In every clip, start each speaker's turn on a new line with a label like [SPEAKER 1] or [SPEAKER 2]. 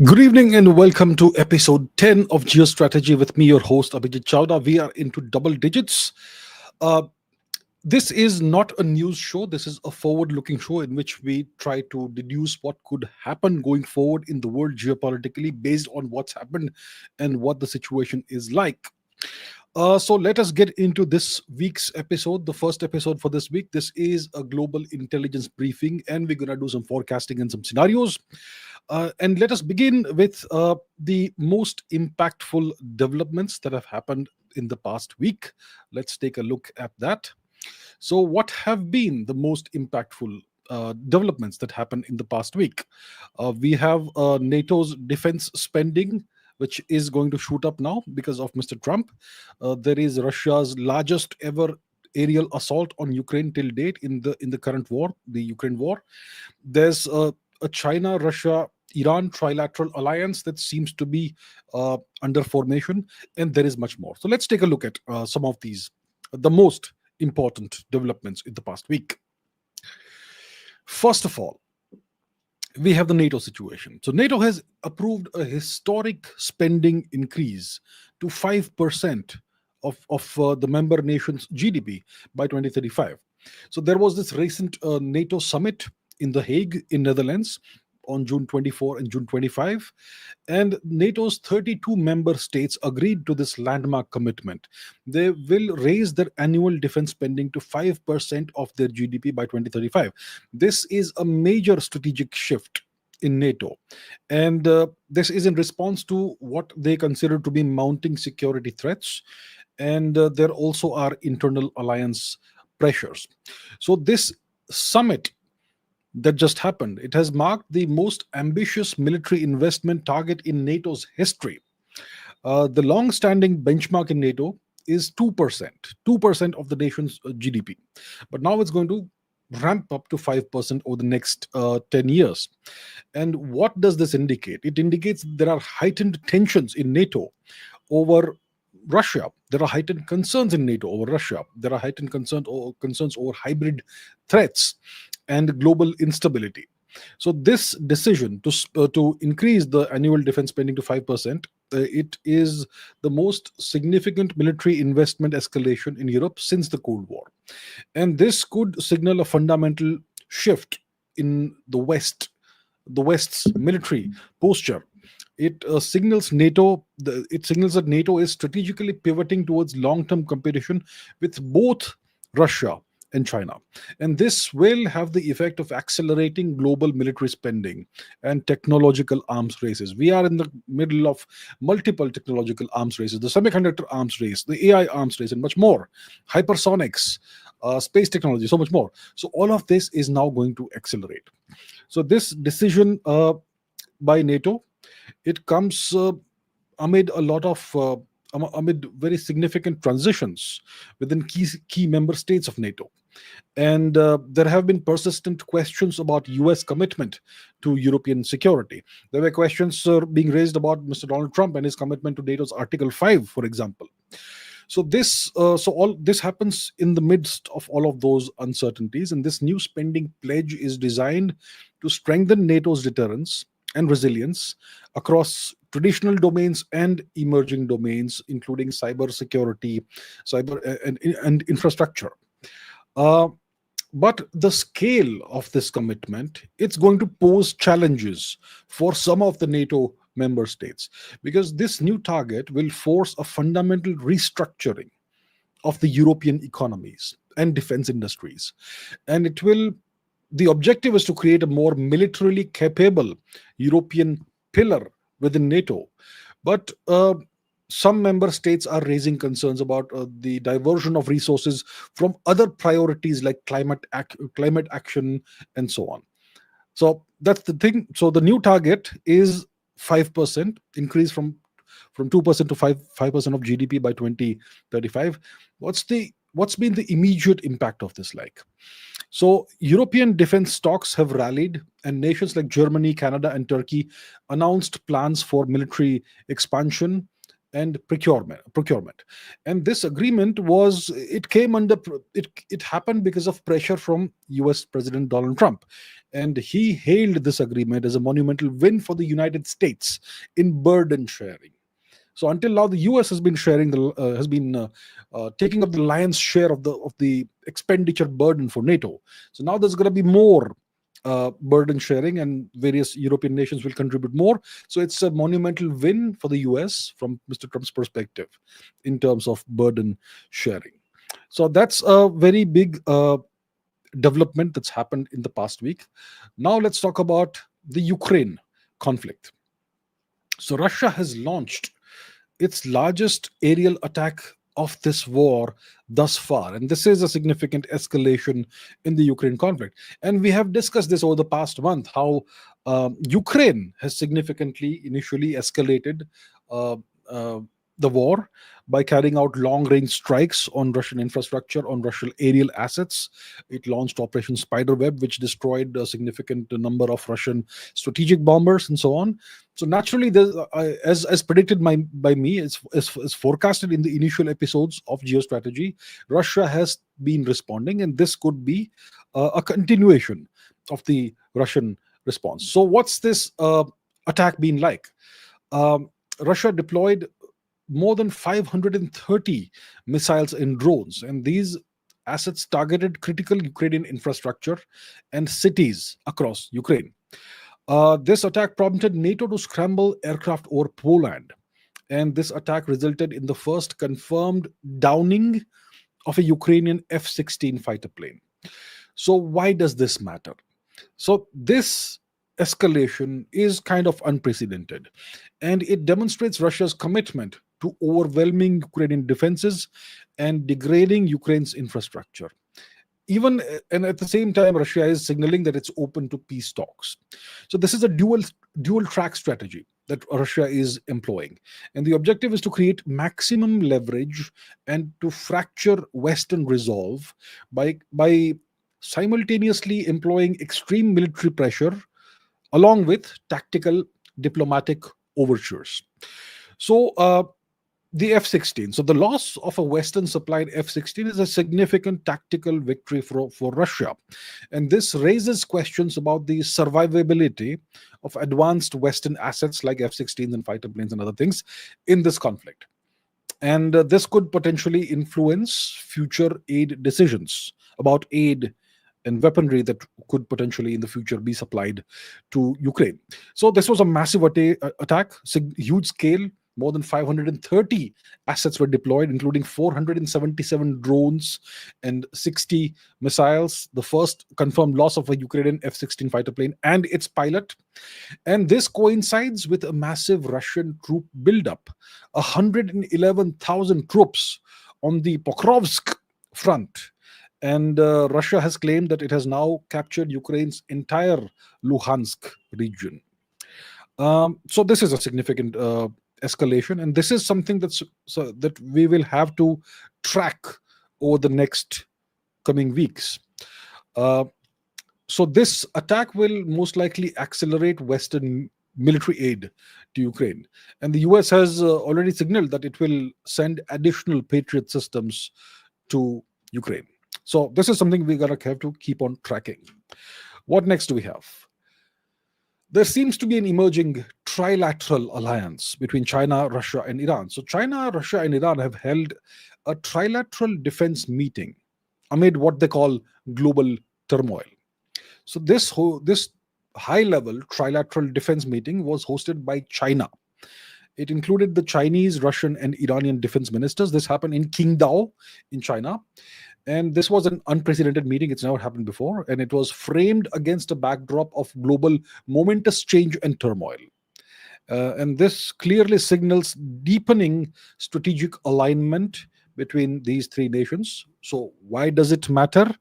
[SPEAKER 1] Good evening and welcome to episode 10 of Geostrategy with me, your host, AbhijitChavda. We are into double digits. Uh, this is not a news show. This is a forward looking show in which we try to deduce what could happen going forward in the world geopolitically based on what's happened and what the situation is like. So let us get into this week's episode, the first episode for this week. This is a global intelligence briefing, and we're going to do some forecasting and some scenarios. And let us begin with the most impactful developments that have happened in the past week. Let's take a look at that. So, what have been the most impactful developments that happened in the past week? We have NATO's defense spending, which is going to shoot up now because of Mr. Trump. There is Russia's largest ever aerial assault on Ukraine till date in the current war, the Ukraine war. There's a China, Russia, Iran trilateral alliance that seems to be under formation, and there is much more. So let's take a look at some of these, the most important developments in the past week. First of all, we have the NATO situation. So NATO has approved a historic spending increase to 5% of the member nation's GDP by 2035. So there was this recent NATO summit in The Hague in Netherlands on June 24 and June 25, and NATO's 32 member states agreed to this landmark commitment. They will raise their annual defense spending to 5% of their GDP by 2035. This is a major strategic shift in NATO, and this is in response to what they consider to be mounting security threats, and there also are internal alliance pressures. So this summit that just happened, it has marked the most ambitious military investment target in NATO's history. The long-standing benchmark in NATO is 2% of the nation's GDP. But now it's going to ramp up to 5% over the next 10 years. And what does this indicate? It indicates there are heightened tensions in NATO over Russia. There are heightened concerns in NATO over Russia. There are heightened concerns over hybrid threats and global instability. So this decision to increase the annual defense spending to 5%, it is the most significant military investment escalation in Europe since the Cold War. And this could signal a fundamental shift in the West's military posture. It signals that NATO is strategically pivoting towards long-term competition with both Russia and China. And this will have the effect of accelerating global military spending and technological arms races. We are in the middle of multiple technological arms races, the semiconductor arms race, the AI arms race, and much more, hypersonics, space technology, so much more. So all of this is now going to accelerate. So this decision by NATO, it comes amid a lot of amid very significant transitions within key member states of NATO. And there have been persistent questions about US commitment to European security. There were questions being raised about Mr. Donald Trump and his commitment to NATO's Article 5, for example. So all this happens in the midst of all of those uncertainties, and this new spending pledge is designed to strengthen NATO's deterrence and resilience across traditional domains and emerging domains, including cyber security, cyber and infrastructure. But the scale of this commitment, it's going to pose challenges for some of the NATO member states, because this new target will force a fundamental restructuring of the European economies and defense industries. And the objective is to create a more militarily capable European pillar within NATO. But some member states are raising concerns about the diversion of resources from other priorities like climate action and so on. So that's the thing. So the new target is 5% increase from 2% to 5% of GDP by 2035. What's been the immediate impact of this like? So European defense stocks have rallied, and nations like Germany, Canada, and Turkey announced plans for military expansion. and procurement. And this agreement was it came under it happened because of pressure from US President Donald Trump, and he hailed this agreement as a monumental win for the United States in burden sharing. So until now, the U.S. has been sharing the has been taking up the lion's share of the expenditure burden for NATO. So now there's going to be more burden sharing, and various European nations will contribute more. So it's a monumental win for the U.S. from Mr. Trump's perspective in terms of burden sharing. So that's a very big development that's happened in the past week. Now let's talk about the Ukraine conflict. So Russia has launched its largest aerial attack of this war thus far. And this is a significant escalation in the Ukraine conflict. And we have discussed this over the past month how Ukraine has significantly initially escalated uh, uh, the war by carrying out long range strikes on Russian infrastructure, on Russian aerial assets. It launched Operation Spiderweb, which destroyed a significant number of Russian strategic bombers and so on. So naturally, as predicted by me, as forecasted in the initial episodes of Geostrategy, Russia has been responding, and this could be a continuation of the Russian response. So, what's this attack been like? Russia deployed more than 530 missiles and drones, and these assets targeted critical Ukrainian infrastructure and cities across Ukraine. This attack prompted NATO to scramble aircraft over Poland, and this attack resulted in the first confirmed downing of a Ukrainian F 16 fighter plane. So, why does this matter? So, this escalation is kind of unprecedented, and it demonstrates Russia's commitment to overwhelming Ukrainian defenses and degrading Ukraine's infrastructure. Even and at the same time, Russia is signaling that it's open to peace talks. So this is a dual track strategy that Russia is employing, and the objective is to create maximum leverage and to fracture Western resolve by simultaneously employing extreme military pressure along with tactical diplomatic overtures. So the F 16. So the loss of a Western supplied F 16 is a significant tactical victory for Russia. And this raises questions about the survivability of advanced Western assets like F 16s and fighter planes and other things in this conflict. And this could potentially influence future aid decisions about aid and weaponry that could potentially in the future be supplied to Ukraine. So this was a massive attack, huge scale. More than 530 assets were deployed, including 477 drones and 60 missiles. The first confirmed loss of a Ukrainian F 16 fighter plane and its pilot. And this coincides with a massive Russian troop buildup 111,000 troops on the Pokrovsk front. And Russia has claimed that it has now captured Ukraine's entire Luhansk region. So this is a significant escalation, and this is something that we will have to track over the next coming weeks. So this attack will most likely accelerate Western military aid to Ukraine, and the US has already signaled that it will send additional Patriot systems to Ukraine. So this is something we're gonna have to keep on tracking. What next do we have? There seems to be an emerging trilateral alliance between China, Russia, and Iran. So China, Russia, and Iran have held a trilateral defense meeting amid what they call global turmoil. So this high-level trilateral defense meeting was hosted by China. It included the Chinese, Russian, and Iranian defense ministers. This happened in Qingdao in China. And this was an unprecedented meeting. It's never happened before. And it was framed against a backdrop of global momentous change and turmoil. And this clearly signals deepening strategic alignment between these three nations. So why does it matter?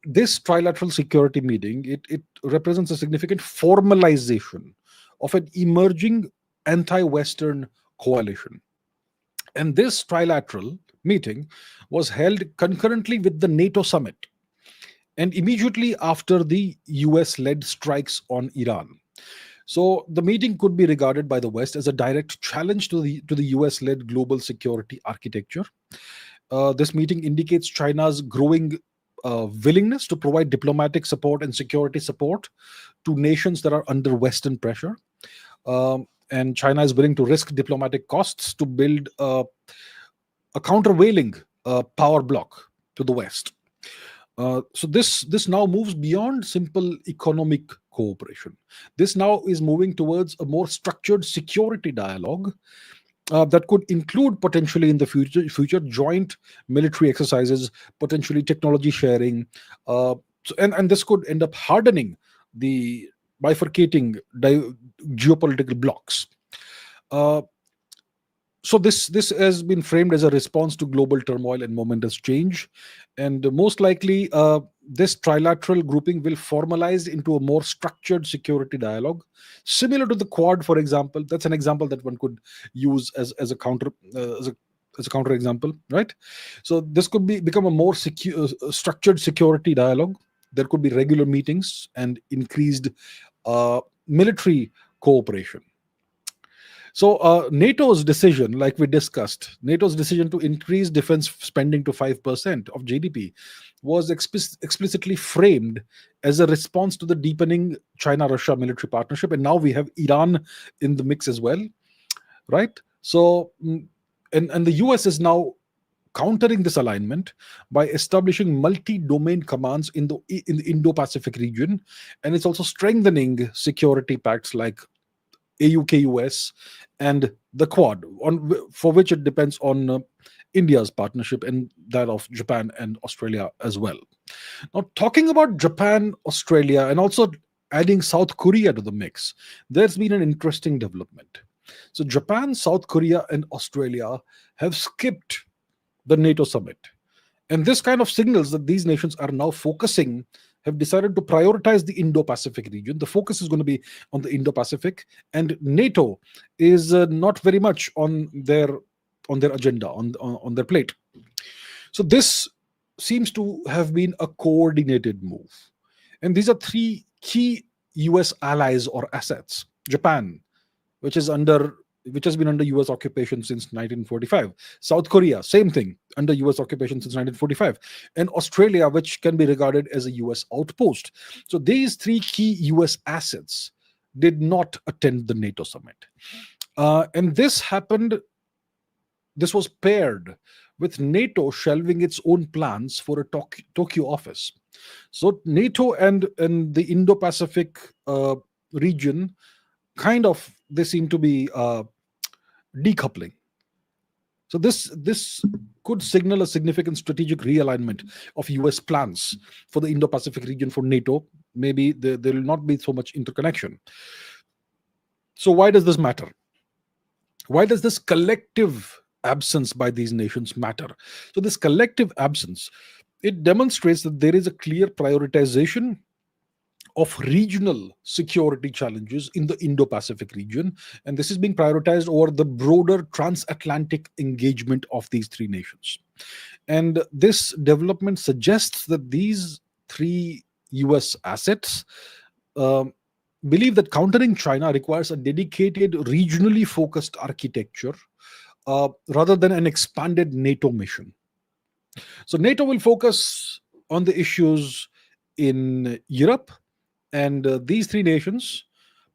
[SPEAKER 1] This trilateral security meeting, it represents a significant formalization of an emerging anti-Western coalition. And this trilateral meeting was held concurrently with the NATO summit and immediately after the US led strikes on Iran. So the meeting could be regarded by the West as a direct challenge to the US-led global security architecture. This meeting indicates China's growing willingness to provide diplomatic support and security support to nations that are under Western pressure. And China is willing to risk diplomatic costs to build a countervailing power bloc to the West. So this now moves beyond simple economic cooperation. This now is moving towards a more structured security dialogue that could include potentially in the future joint military exercises, potentially technology sharing, and this could end up hardening the bifurcating geopolitical blocks. Uh, so this has been framed as a response to global turmoil and momentous change, and most likely this trilateral grouping will formalize into a more structured security dialogue similar to the Quad, for example. That's an example that one could use as a counter as a counter example, right? So this could become a more structured security dialogue. There could be regular meetings and increased military cooperation. So NATO's decision, like we discussed, NATO's decision to increase defense spending to 5% of GDP was explicitly framed as a response to the deepening China-Russia military partnership. And now we have Iran in the mix as well, right? So, and the US is now countering this alignment by establishing multi-domain commands in the Indo-Pacific region. And it's also strengthening security pacts like AUKUS and the Quad, for which it depends on India's partnership and that of Japan and Australia as well. Now, talking about Japan, Australia, and also adding South Korea to the mix, there's been an interesting development. So, Japan, South Korea, and Australia have skipped the NATO summit. And this kind of signals that these nations are now have decided to prioritize the Indo-Pacific region. The focus is going to be on the Indo-Pacific, and NATO is not very much on their agenda, on their plate. So this seems to have been a coordinated move. And these are three key US allies or assets. Japan, which has been under US occupation since 1945. South Korea, same thing, under US occupation since 1945. And Australia, which can be regarded as a US outpost. So these three key US assets did not attend the NATO summit. And this was paired with NATO shelving its own plans for a Tokyo office. So NATO and the Indo-Pacific region they seem to be decoupling. So this could signal a significant strategic realignment of US plans for the Indo-Pacific region for NATO. Maybe there will not be so much interconnection. So why does this matter? Why does this collective absence by these nations matter? So this collective absence, it demonstrates that there is a clear prioritization of regional security challenges in the Indo-Pacific region, and this is being prioritized over the broader transatlantic engagement of these three nations. And this development suggests that these three US assets believe that countering China requires a dedicated, regionally focused architecture rather than an expanded NATO mission. So NATO will focus on the issues in Europe, and these three nations,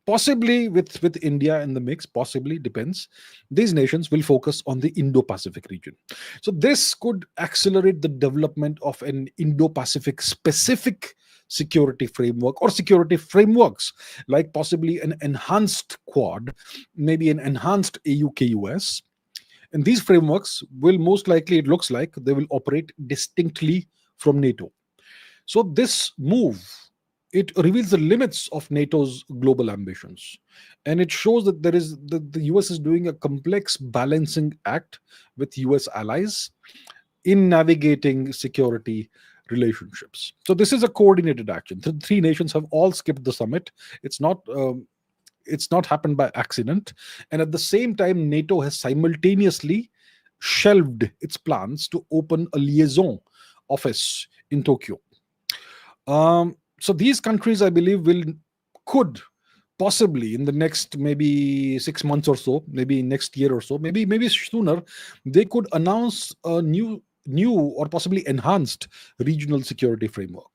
[SPEAKER 1] possibly with India in the mix, possibly, depends, these nations will focus on the Indo-Pacific region. So this could accelerate the development of an Indo-Pacific specific security framework or security frameworks, like possibly an enhanced Quad, maybe an enhanced AUKUS. And these frameworks will most likely, it looks like, they will operate distinctly from NATO. So this move, it reveals the limits of NATO's global ambitions. And it shows that the US is doing a complex balancing act with US allies in navigating security relationships. So this is a coordinated action. The three nations have all skipped the summit. It's not happened by accident. And at the same time, NATO has simultaneously shelved its plans to open a liaison office in Tokyo. So these countries, I believe, could possibly in the next maybe 6 months or so, maybe next year or so, maybe sooner, they could announce a new or possibly enhanced regional security framework.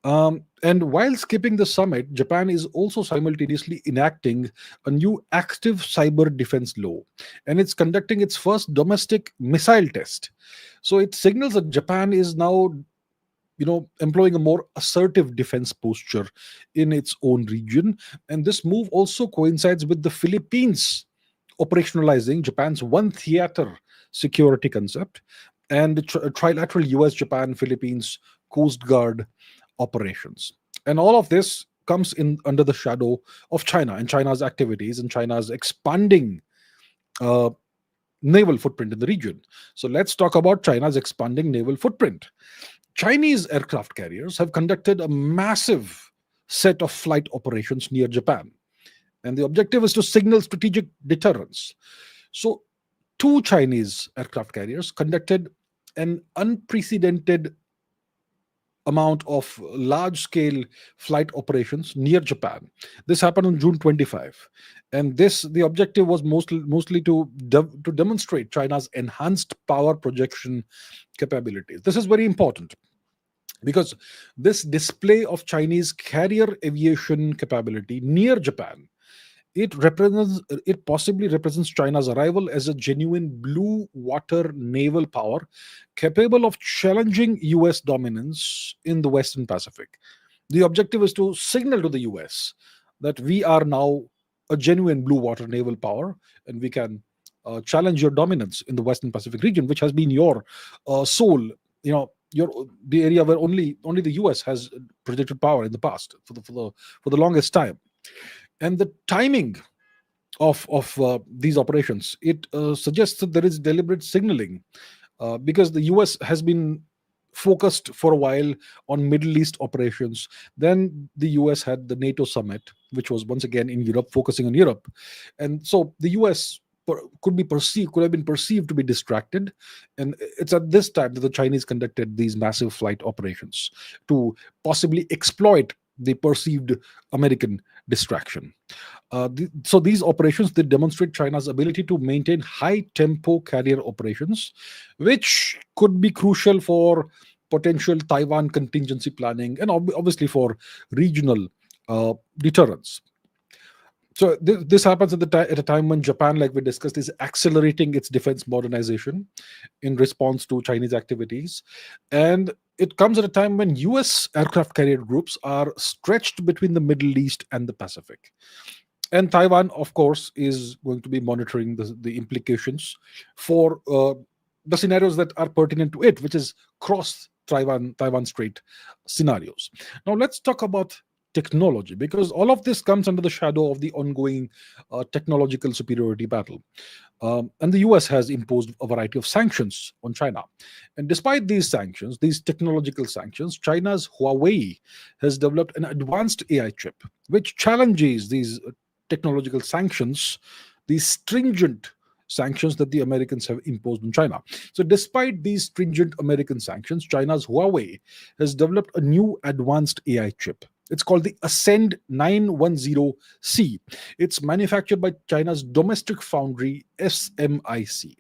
[SPEAKER 1] And while skipping the summit, Japan is also simultaneously enacting a new active cyber defense law, and it's conducting its first domestic missile test. So it signals that Japan is now, employing a more assertive defense posture in its own region. And this move also coincides with the Philippines operationalizing Japan's one theater security concept and the trilateral US, Japan, Philippines Coast Guard operations. And all of this comes in under the shadow of China and China's activities and China's expanding uh, naval footprint in the region. So let's talk about China's expanding naval footprint. Chinese aircraft carriers have conducted a massive set of flight operations near Japan, and the objective is to signal strategic deterrence. So, two Chinese aircraft carriers conducted an unprecedented amount of large scale flight operations near Japan. This happened on June 25. And the objective was mostly to demonstrate China's enhanced power projection capabilities. This is very important because this display of Chinese carrier aviation capability near Japan, it possibly represents China's arrival as a genuine blue water naval power capable of challenging US dominance in the Western Pacific. The objective is to signal to the US that we are now a genuine blue water naval power, and we can challenge your dominance in the Western Pacific region, which has been your sole, the area where only the US has projected power in the past for the longest time. And the timing of these operations, it suggests that there is deliberate signaling, because the US has been focused for a while on Middle East operations. Then the US had the NATO summit, which was once again in Europe, focusing on Europe. And so the US could have been perceived to be distracted, and it's at this time that the Chinese conducted these massive flight operations to possibly exploit the perceived American distraction. So these operations, they demonstrate China's ability to maintain high tempo carrier operations, which could be crucial for potential Taiwan contingency planning and obviously for regional deterrence. So this happens at a time when Japan, like we discussed, is accelerating its defense modernization in response to Chinese activities. And it comes at a time when US aircraft carrier groups are stretched between the Middle East and the Pacific. And Taiwan, of course, is going to be monitoring the implications for the scenarios that are pertinent to it, which is cross Taiwan Strait scenarios. Now, let's talk about technology, because all of this comes under the shadow of the ongoing technological superiority battle. And the US has imposed a variety of sanctions on China. And despite these sanctions, these technological sanctions, China's Huawei has developed an advanced AI chip, which challenges these technological sanctions, these stringent sanctions that the Americans have imposed on China. So, despite these stringent American sanctions, China's Huawei has developed a new advanced AI chip. It's called the Ascend 910C. It's manufactured by China's domestic foundry SMIC.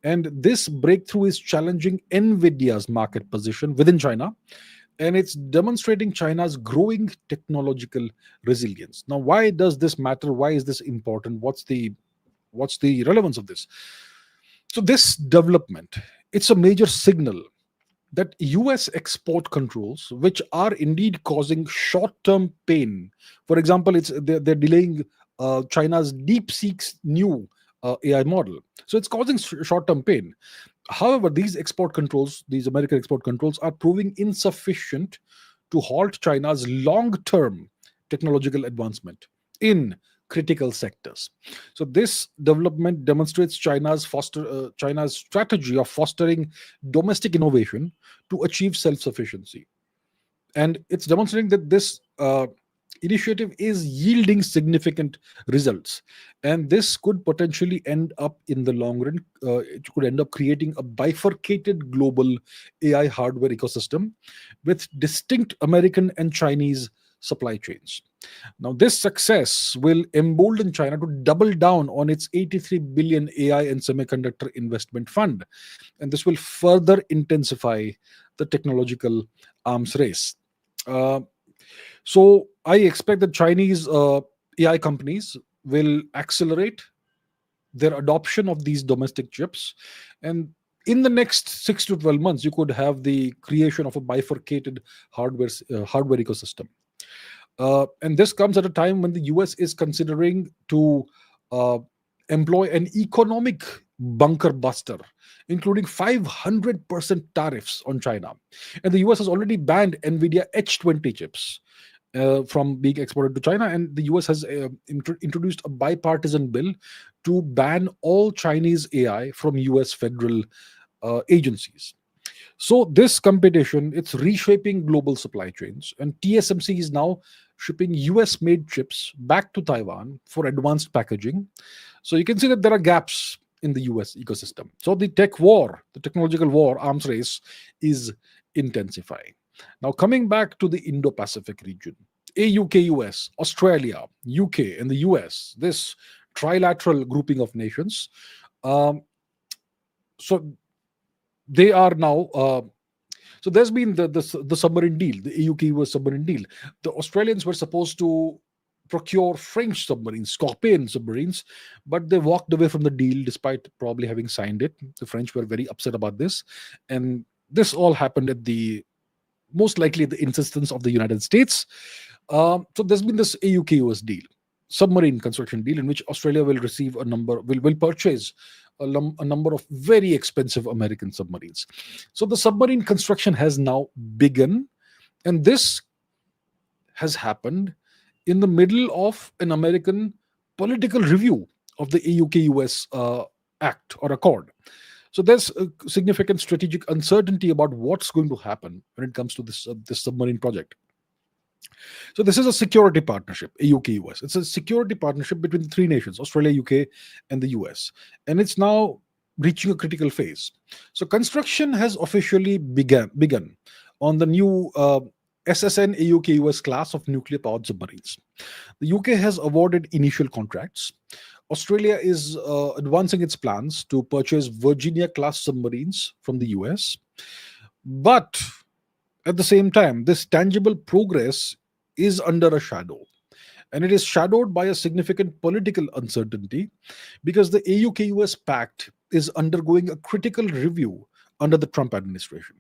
[SPEAKER 1] And this breakthrough is challenging NVIDIA's market position within China, and it's demonstrating China's growing technological resilience. Now, why does this matter? Why is this important? What's the relevance of this? So this development, it's a major signal that US export controls, which are indeed causing short-term pain. For example, they're delaying China's DeepSeek's new AI model. So it's causing short-term pain. However, these American export controls, are proving insufficient to halt China's long-term technological advancement in critical sectors. So this development demonstrates China's strategy of fostering domestic innovation to achieve self-sufficiency. And it's demonstrating that this initiative is yielding significant results. And this could potentially end up in the long run, it could end up creating a bifurcated global AI hardware ecosystem with distinct American and Chinese supply chains. Now, this success will embolden China to double down on its 83 billion AI and semiconductor investment fund. And this will further intensify the technological arms race. Uh, so, I expect that Chinese AI companies will accelerate their adoption of these domestic chips. And in the next 6 to 12 months, you could have the creation of a bifurcated hardware ecosystem. And this comes at a time when the US is considering to uh, employ an economic bunker buster, including 500% tariffs on China. And the US has already banned NVIDIA H20 chips from being exported to China. And the US has introduced a bipartisan bill to ban all Chinese AI from US federal agencies. So this competition, it's reshaping global supply chains, and TSMC is now shipping US-made chips back to Taiwan for advanced packaging. So you can see that there are gaps in the US ecosystem. So the tech war, the technological war, arms race, is intensifying. Now coming back to the Indo-Pacific region, AUKUS, Australia, UK, and the US, this trilateral grouping of nations. Um, so they are now so there's been the submarine deal, the AUK was submarine deal. The Australians were supposed to procure French submarines, Scorpion submarines, but they walked away from the deal despite probably having signed it. The French were very upset about this, and this all happened at the most likely at the insistence of the United States. So there's been this AUKUS deal, submarine construction deal, in which Australia will receive will purchase a number of very expensive American submarines. So the submarine construction has now begun, and this has happened in the middle of an American political review of the AUKUS Act or Accord. So there's a significant strategic uncertainty about what's going to happen when it comes to this submarine project. So this is a security partnership, AUKUS. It's a security partnership between the three nations, Australia, UK, and the US. And it's now reaching a critical phase. So construction has officially begun on the new SSN AUKUS class of nuclear-powered submarines. The UK has awarded initial contracts. Australia is advancing its plans to purchase Virginia-class submarines from the US. But at the same time, this tangible progress is under a shadow. And it is shadowed by a significant political uncertainty because the AUKUS Pact is undergoing a critical review under the Trump administration.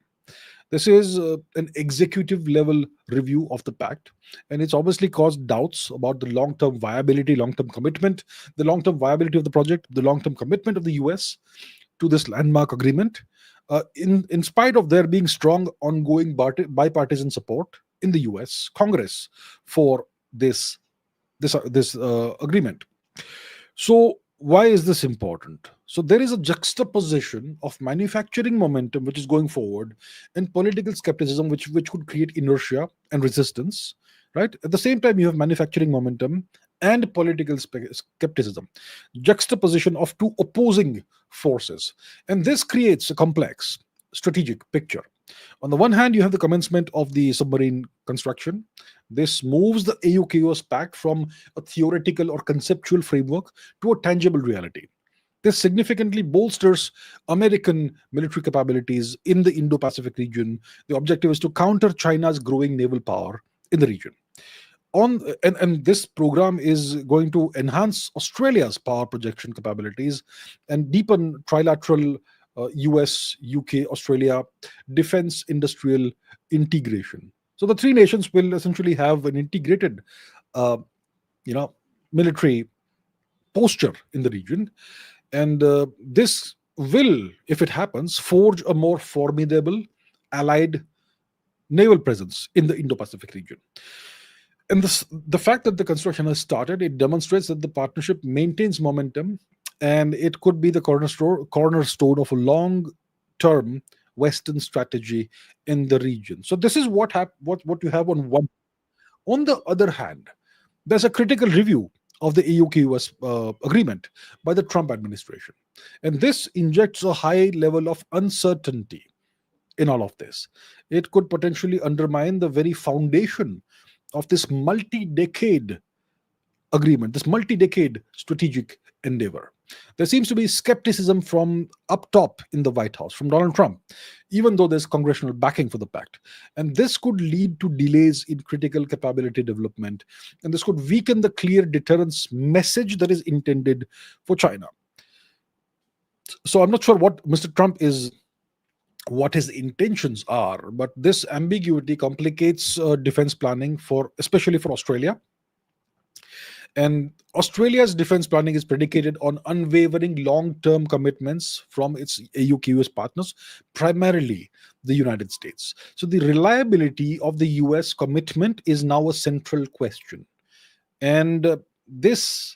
[SPEAKER 1] This is an executive level review of the pact, and it's obviously caused doubts about the long term viability, long term commitment, the long term viability of the project, the long term commitment of the US to this landmark agreement, in spite of there being strong ongoing bipartisan support in the US Congress for this agreement. So why is this important? So there is a juxtaposition of manufacturing momentum which is going forward and political skepticism which could create inertia and resistance, right? At the same time, you have manufacturing momentum and political skepticism, juxtaposition of two opposing forces. And this creates a complex strategic picture. On the one hand, you have the commencement of the submarine construction. This moves the AUKUS Pact from a theoretical or conceptual framework to a tangible reality. This significantly bolsters American military capabilities in the Indo Pacific region. The objective is to counter China's growing naval power in the region. And this program is going to enhance Australia's power projection capabilities and deepen trilateral US, UK, Australia defense industrial integration. So the three nations will essentially have an integrated, uh, military posture in the region, and this will, if it happens, forge a more formidable allied naval presence in the Indo-Pacific region. And the fact that the construction has started, it demonstrates that the partnership maintains momentum, and it could be the cornerstone of a long-term Western strategy in the region. So this is what you have on one. On the other hand, there's a critical review of the AUKUS agreement by the Trump administration, and this injects a high level of uncertainty in all of this. It could potentially undermine the very foundation of this multi-decade agreement, this multi-decade strategic endeavor. There seems to be skepticism from up top in the White House, from Donald Trump, even though there's congressional backing for the pact. And this could lead to delays in critical capability development, and this could weaken the clear deterrence message that is intended for China. So I'm not sure what his intentions are, but this ambiguity complicates defense planning especially for Australia. And Australia's defense planning is predicated on unwavering long-term commitments from its AUKUS partners, primarily the United States. So the reliability of the US commitment is now a central question. And this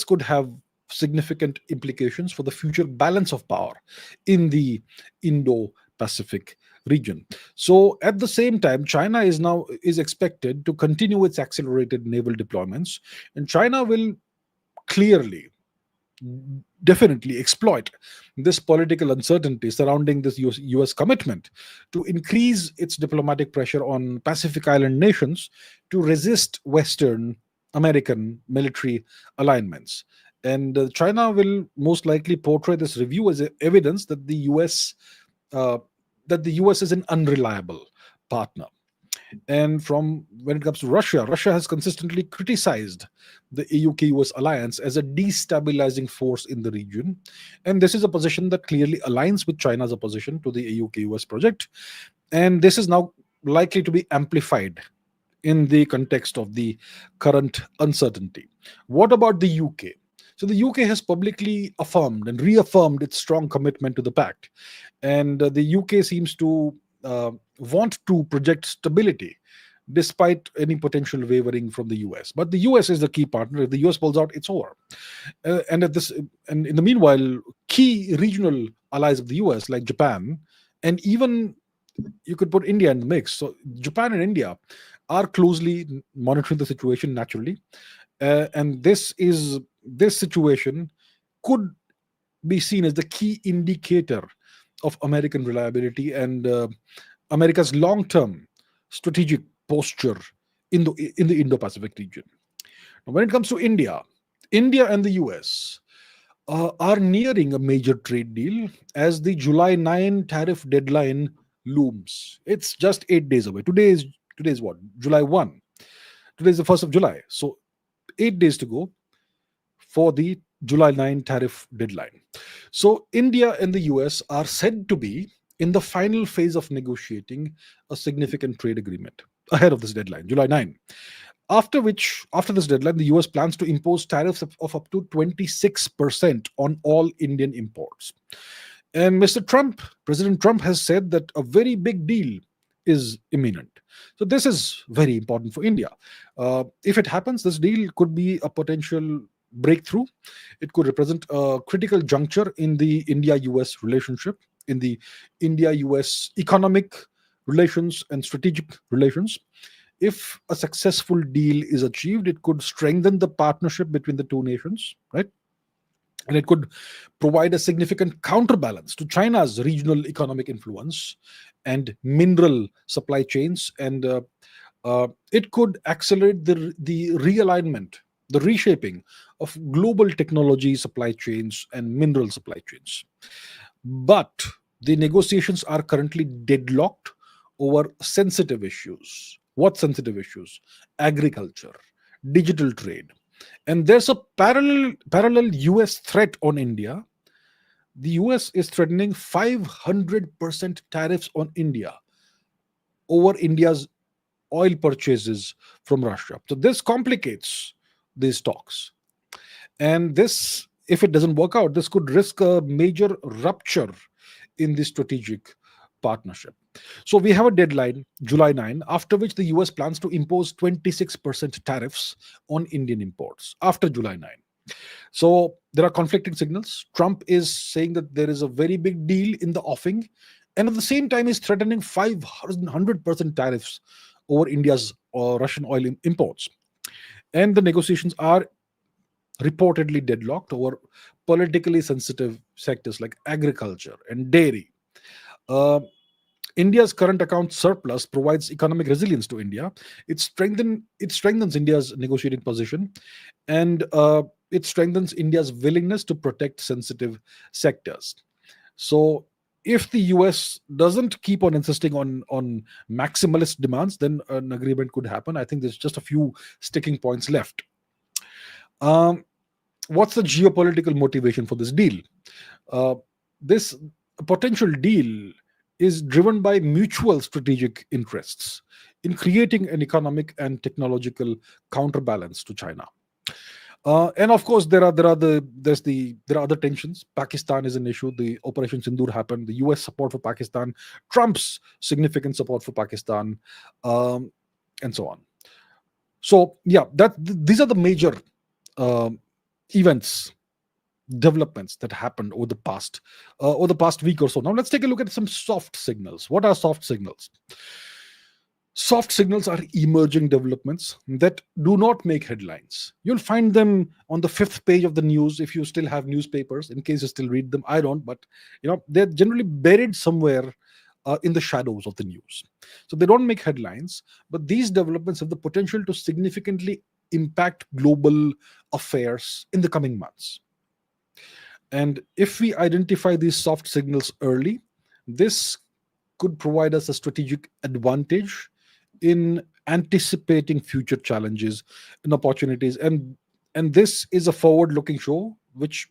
[SPEAKER 1] could have significant implications for the future balance of power in the Indo-Pacific region. So at the same time, China is expected to continue its accelerated naval deployments, and China will clearly, definitely exploit this political uncertainty surrounding this US commitment to increase its diplomatic pressure on Pacific Island nations to resist Western American military alignments. And China will most likely portray this review as evidence that the US is an unreliable partner. And from when it comes to Russia, Russia has consistently criticized the AUK-US alliance as a destabilizing force in the region. And this is a position that clearly aligns with China's opposition to the AUK-US project. And this is now likely to be amplified in the context of the current uncertainty. What about the UK? So the UK has publicly affirmed and reaffirmed its strong commitment to the pact. And the UK seems to want to project stability despite any potential wavering from the US. But the US is the key partner. If the US pulls out, it's over. And in the meanwhile, key regional allies of the US, like Japan, and even you could put India in the mix. So Japan and India are closely monitoring the situation naturally. And this situation could be seen as the key indicator of American reliability and America's long-term strategic posture in the Indo-Pacific region. Now, when it comes to India and the US are nearing a major trade deal as the July 9 tariff deadline looms. It's just 8 days away. Today is what? July 1. Today is the 1st of July. So 8 days to go for the July 9 tariff deadline. So India and the US are said to be in the final phase of negotiating a significant trade agreement ahead of this deadline, July 9. After this deadline, the US plans to impose tariffs of up to 26% on all Indian imports. And President Trump has said that a very big deal is imminent. So this is very important for India. If it happens, this deal could be a potential breakthrough. It could represent a critical juncture in the India-US relationship, in the India-US economic relations and strategic relations. If a successful deal is achieved, it could strengthen the partnership between the two nations, right? And it could provide a significant counterbalance to China's regional economic influence and mineral supply chains. And it could accelerate the realignment, the reshaping of global technology supply chains and mineral supply chains. But the negotiations are currently deadlocked over sensitive issues. What sensitive issues? Agriculture, digital trade. And there's a parallel US threat on India. The US is threatening 500% tariffs on India over India's oil purchases from Russia. So this complicates these talks. And this, if it doesn't work out, this could risk a major rupture in the strategic partnership. So we have a deadline, July 9, after which the US plans to impose 26% tariffs on Indian imports after July 9. So there are conflicting signals. Trump is saying that there is a very big deal in the offing, and at the same time is threatening 500% tariffs over India's Russian oil imports. And the negotiations are reportedly deadlocked over politically sensitive sectors like agriculture and dairy. India's current account surplus provides economic resilience to India. It strengthens India's negotiating position, and it strengthens India's willingness to protect sensitive sectors. So, if the US doesn't keep on insisting on maximalist demands, then an agreement could happen. I think there's just a few sticking points left. Um, what's the geopolitical motivation for this deal? This potential deal is driven by mutual strategic interests in creating an economic and technological counterbalance to China. And of course, there are other tensions. Pakistan is an issue. The Operation Sindoor happened. The U.S. support for Pakistan, Trump's significant support for Pakistan, um, and so on. So yeah, these are the major um events, developments that happened over the past week or so. Now let's take a look at some soft signals. What are soft signals? Soft signals are emerging developments that do not make headlines. You'll find them on the fifth page of the news if you still have newspapers, in case you still read them. I don't, but they're generally buried somewhere in the shadows of the news. So they don't make headlines, but these developments have the potential to significantly impact global affairs in the coming months. And if we identify these soft signals early, this could provide us a strategic advantage in anticipating future challenges and opportunities. And this is a forward looking show, which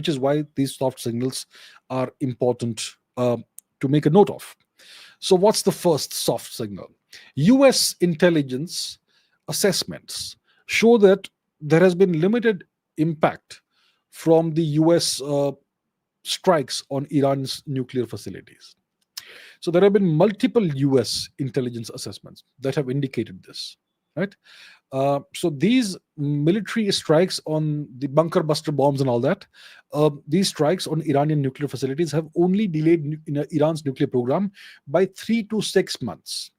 [SPEAKER 1] is why these soft signals are important to make a note of. So what's the first soft signal? US intelligence assessments show that there has been limited impact from the US strikes on Iran's nuclear facilities. So there have been multiple US intelligence assessments that have indicated this, right? So these military strikes on the bunker buster bombs and all that, these strikes on Iranian nuclear facilities have only delayed Iran's nuclear program by 3 to 6 months.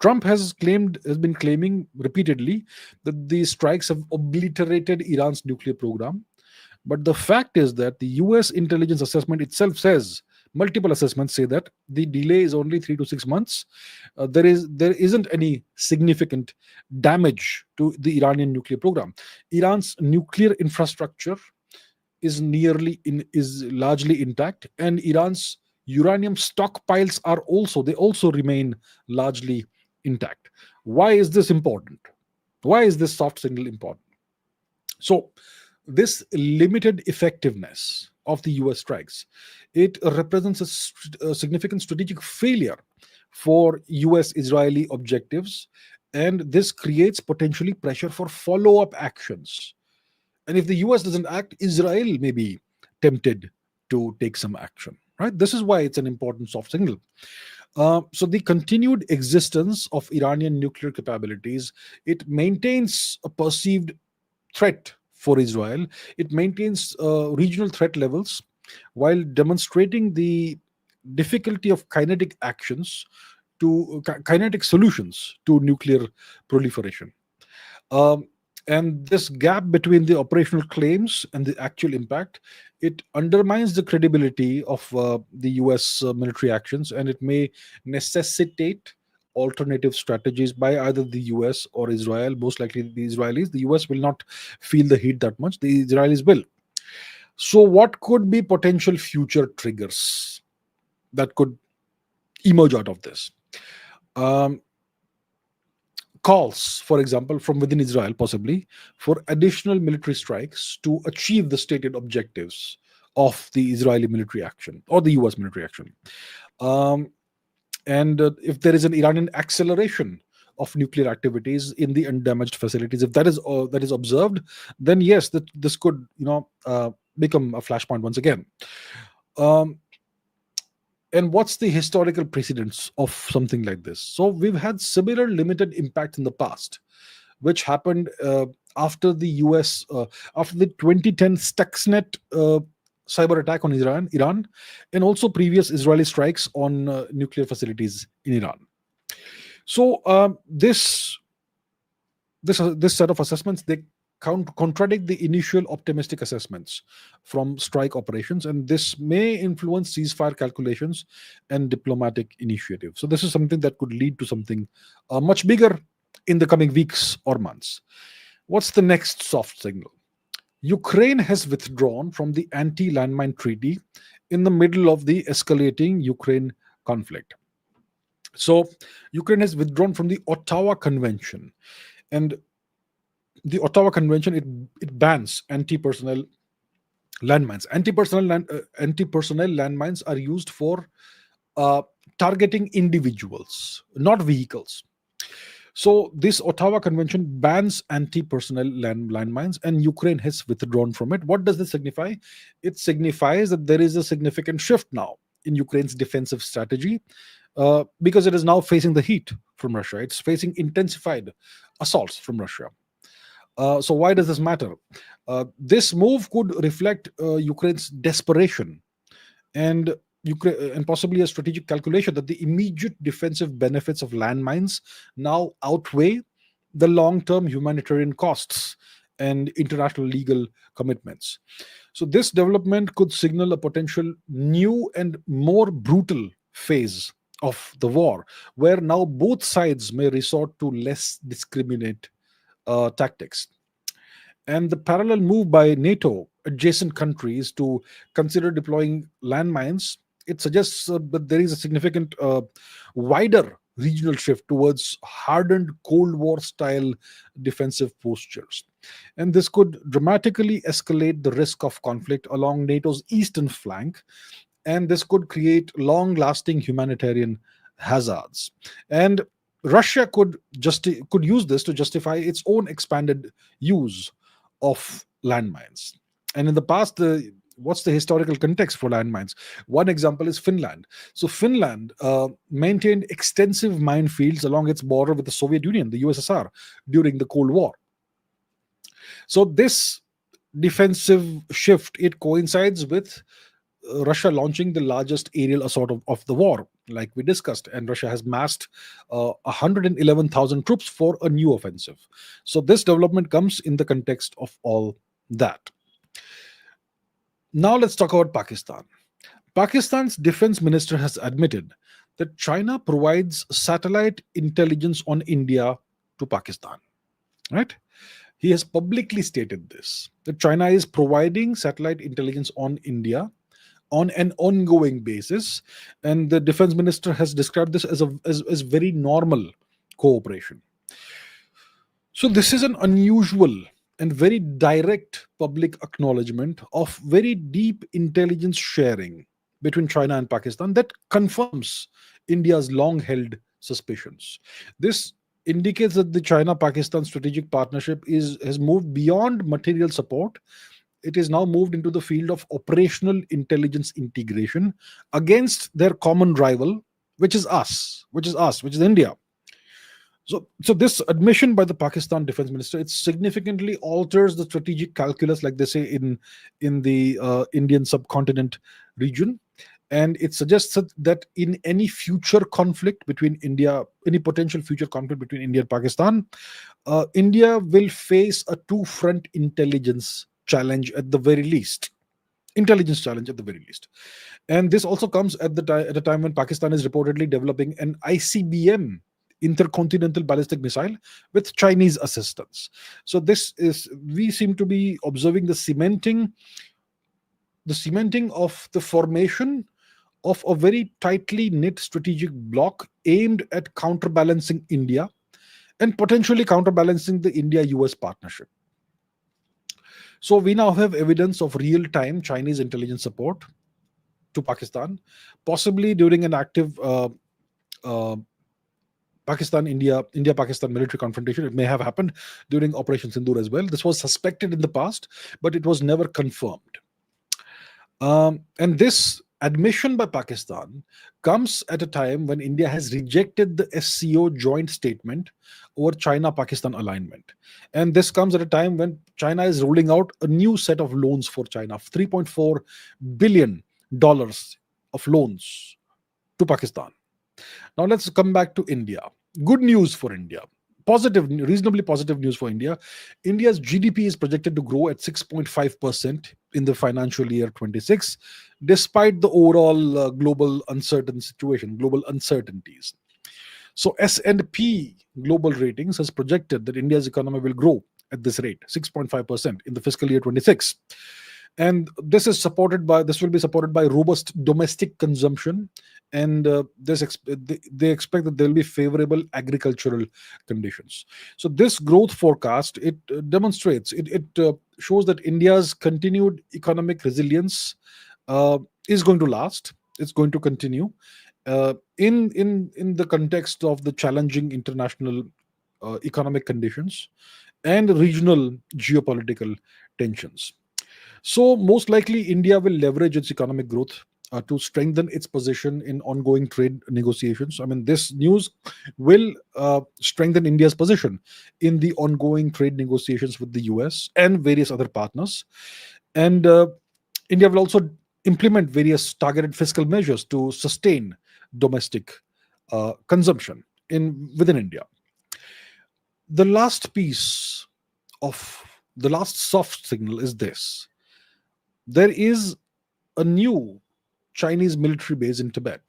[SPEAKER 1] Trump has been claiming repeatedly that these strikes have obliterated Iran's nuclear program. But the fact is that the US intelligence assessment itself says, multiple assessments say that the delay is only 3 to 6 months. There isn't any significant damage to the Iranian nuclear program. Iran's nuclear infrastructure is largely intact, and Iran's uranium stockpiles also remain largely intact. Why is this important? Why is this soft signal important? So this limited effectiveness of the US strikes, it represents a significant strategic failure for US Israeli objectives, and this creates potentially pressure for follow up actions. And if the US doesn't act, Israel may be tempted to take some action, right? This is why it's an important soft signal. So the continued existence of Iranian nuclear capabilities, it maintains a perceived threat for Israel. It maintains regional threat levels while demonstrating the difficulty of kinetic solutions to nuclear proliferation. Um, and this gap between the operational claims and the actual impact, it undermines the credibility of the US military actions, and it may necessitate alternative strategies by either the US or Israel. Most likely the Israelis. The US will not feel the heat that much. The Israelis will. So what could be potential future triggers that could emerge out of this? Um, Calls, for example, from within Israel, possibly, for additional military strikes to achieve the stated objectives of the Israeli military action or the US military action. Um, and if there is an Iranian acceleration of nuclear activities in the undamaged facilities, if that is observed, then yes, this could become a flashpoint once again. Um, and what's the historical precedence of something like this? So we've had similar limited impact in the past, which happened after the US, after the 2010 Stuxnet cyber attack on Iran, and also previous Israeli strikes on nuclear facilities in Iran. So this set of assessments, contradict the initial optimistic assessments from strike operations, and this may influence ceasefire calculations and diplomatic initiatives. So, this is something that could lead to something much bigger in the coming weeks or months. What's the next soft signal? Ukraine has withdrawn from the anti landmine treaty in the middle of the escalating Ukraine conflict. So, Ukraine has withdrawn from the Ottawa Convention, and the Ottawa Convention, it bans anti-personnel landmines. Anti-personnel landmines are used for uh, targeting individuals, not vehicles. So this Ottawa Convention bans anti-personnel landmines, and Ukraine has withdrawn from it. What does this signify? It signifies that there is a significant shift now in Ukraine's defensive strategy, because it is now facing the heat from Russia. It's facing intensified assaults from Russia. So why does this matter? This move could reflect Ukraine's desperation and and possibly a strategic calculation that the immediate defensive benefits of landmines now outweigh the long-term humanitarian costs and international legal commitments. So this development could signal a potential new and more brutal phase of the war, where now both sides may resort to less discriminate tactics. And the parallel move by NATO adjacent countries to consider deploying landmines, it suggests that there is a significant wider regional shift towards hardened Cold War style defensive postures. And this could dramatically escalate the risk of conflict along NATO's eastern flank, and this could create long lasting humanitarian hazards. And Russia could use this to justify its own expanded use of landmines. And in the past, what's the historical context for landmines? One example is Finland. So Finland maintained extensive minefields along its border with the Soviet Union, the USSR, during the Cold War. So this defensive shift, it coincides with Russia launching the largest aerial assault of the war, like we discussed, and Russia has massed 111,000 troops for a new offensive. So this development comes in the context of all that. Now let's talk about Pakistan. Pakistan's defense minister has admitted that China provides satellite intelligence on India to Pakistan. Right? He has publicly stated this, that China is providing satellite intelligence on India on an ongoing basis, and the defense minister has described this as very normal cooperation. So this is an unusual and very direct public acknowledgement of very deep intelligence sharing between China and Pakistan that confirms India's long held suspicions. This indicates that the China Pakistan strategic partnership has moved beyond material support. It is now moved into the field of operational intelligence integration against their common rival, which is India. So this admission by the Pakistan defense minister, it significantly alters the strategic calculus, like they say in the Indian subcontinent region, and it suggests that in any future conflict between India, any potential future conflict between India and Pakistan, India will face a two-front intelligence challenge at the very least. Intelligence challenge at the very least. And this also comes at a time when Pakistan is reportedly developing an ICBM, intercontinental ballistic missile, with Chinese assistance. So we seem to be observing the cementing of the formation of a very tightly knit strategic bloc aimed at counterbalancing India and potentially counterbalancing the India-US partnership. So we now have evidence of real-time Chinese intelligence support to Pakistan, possibly during an active India-Pakistan military confrontation. It may have happened during Operation Sindoor as well. This was suspected in the past, but it was never confirmed. And this admission by Pakistan comes at a time when India has rejected the SCO joint statement over China-Pakistan alignment. And this comes at a time when China is rolling out a new set of loans for China, $3.4 billion of loans to Pakistan. Now let's come back to India. Good news for India. reasonably positive news for India. India's GDP is projected to grow at 6.5% in the financial year 26, despite the overall global uncertainties. So S&P Global Ratings has projected that India's economy will grow at this rate, 6.5% in the fiscal year 26. And this will be supported by robust domestic consumption, and they expect that there will be favorable agricultural conditions. So this growth forecast, it demonstrates, it shows that India's continued economic resilience is going to last. It's going to continue in the context of the challenging international economic conditions and regional geopolitical tensions. So, most likely, India will leverage its economic growth to strengthen its position in ongoing trade negotiations. I mean, this news will strengthen India's position in the ongoing trade negotiations with the US and various other partners. And India will also implement various targeted fiscal measures to sustain domestic consumption within India. The last piece of the last soft signal is this: there is a new Chinese military base in Tibet,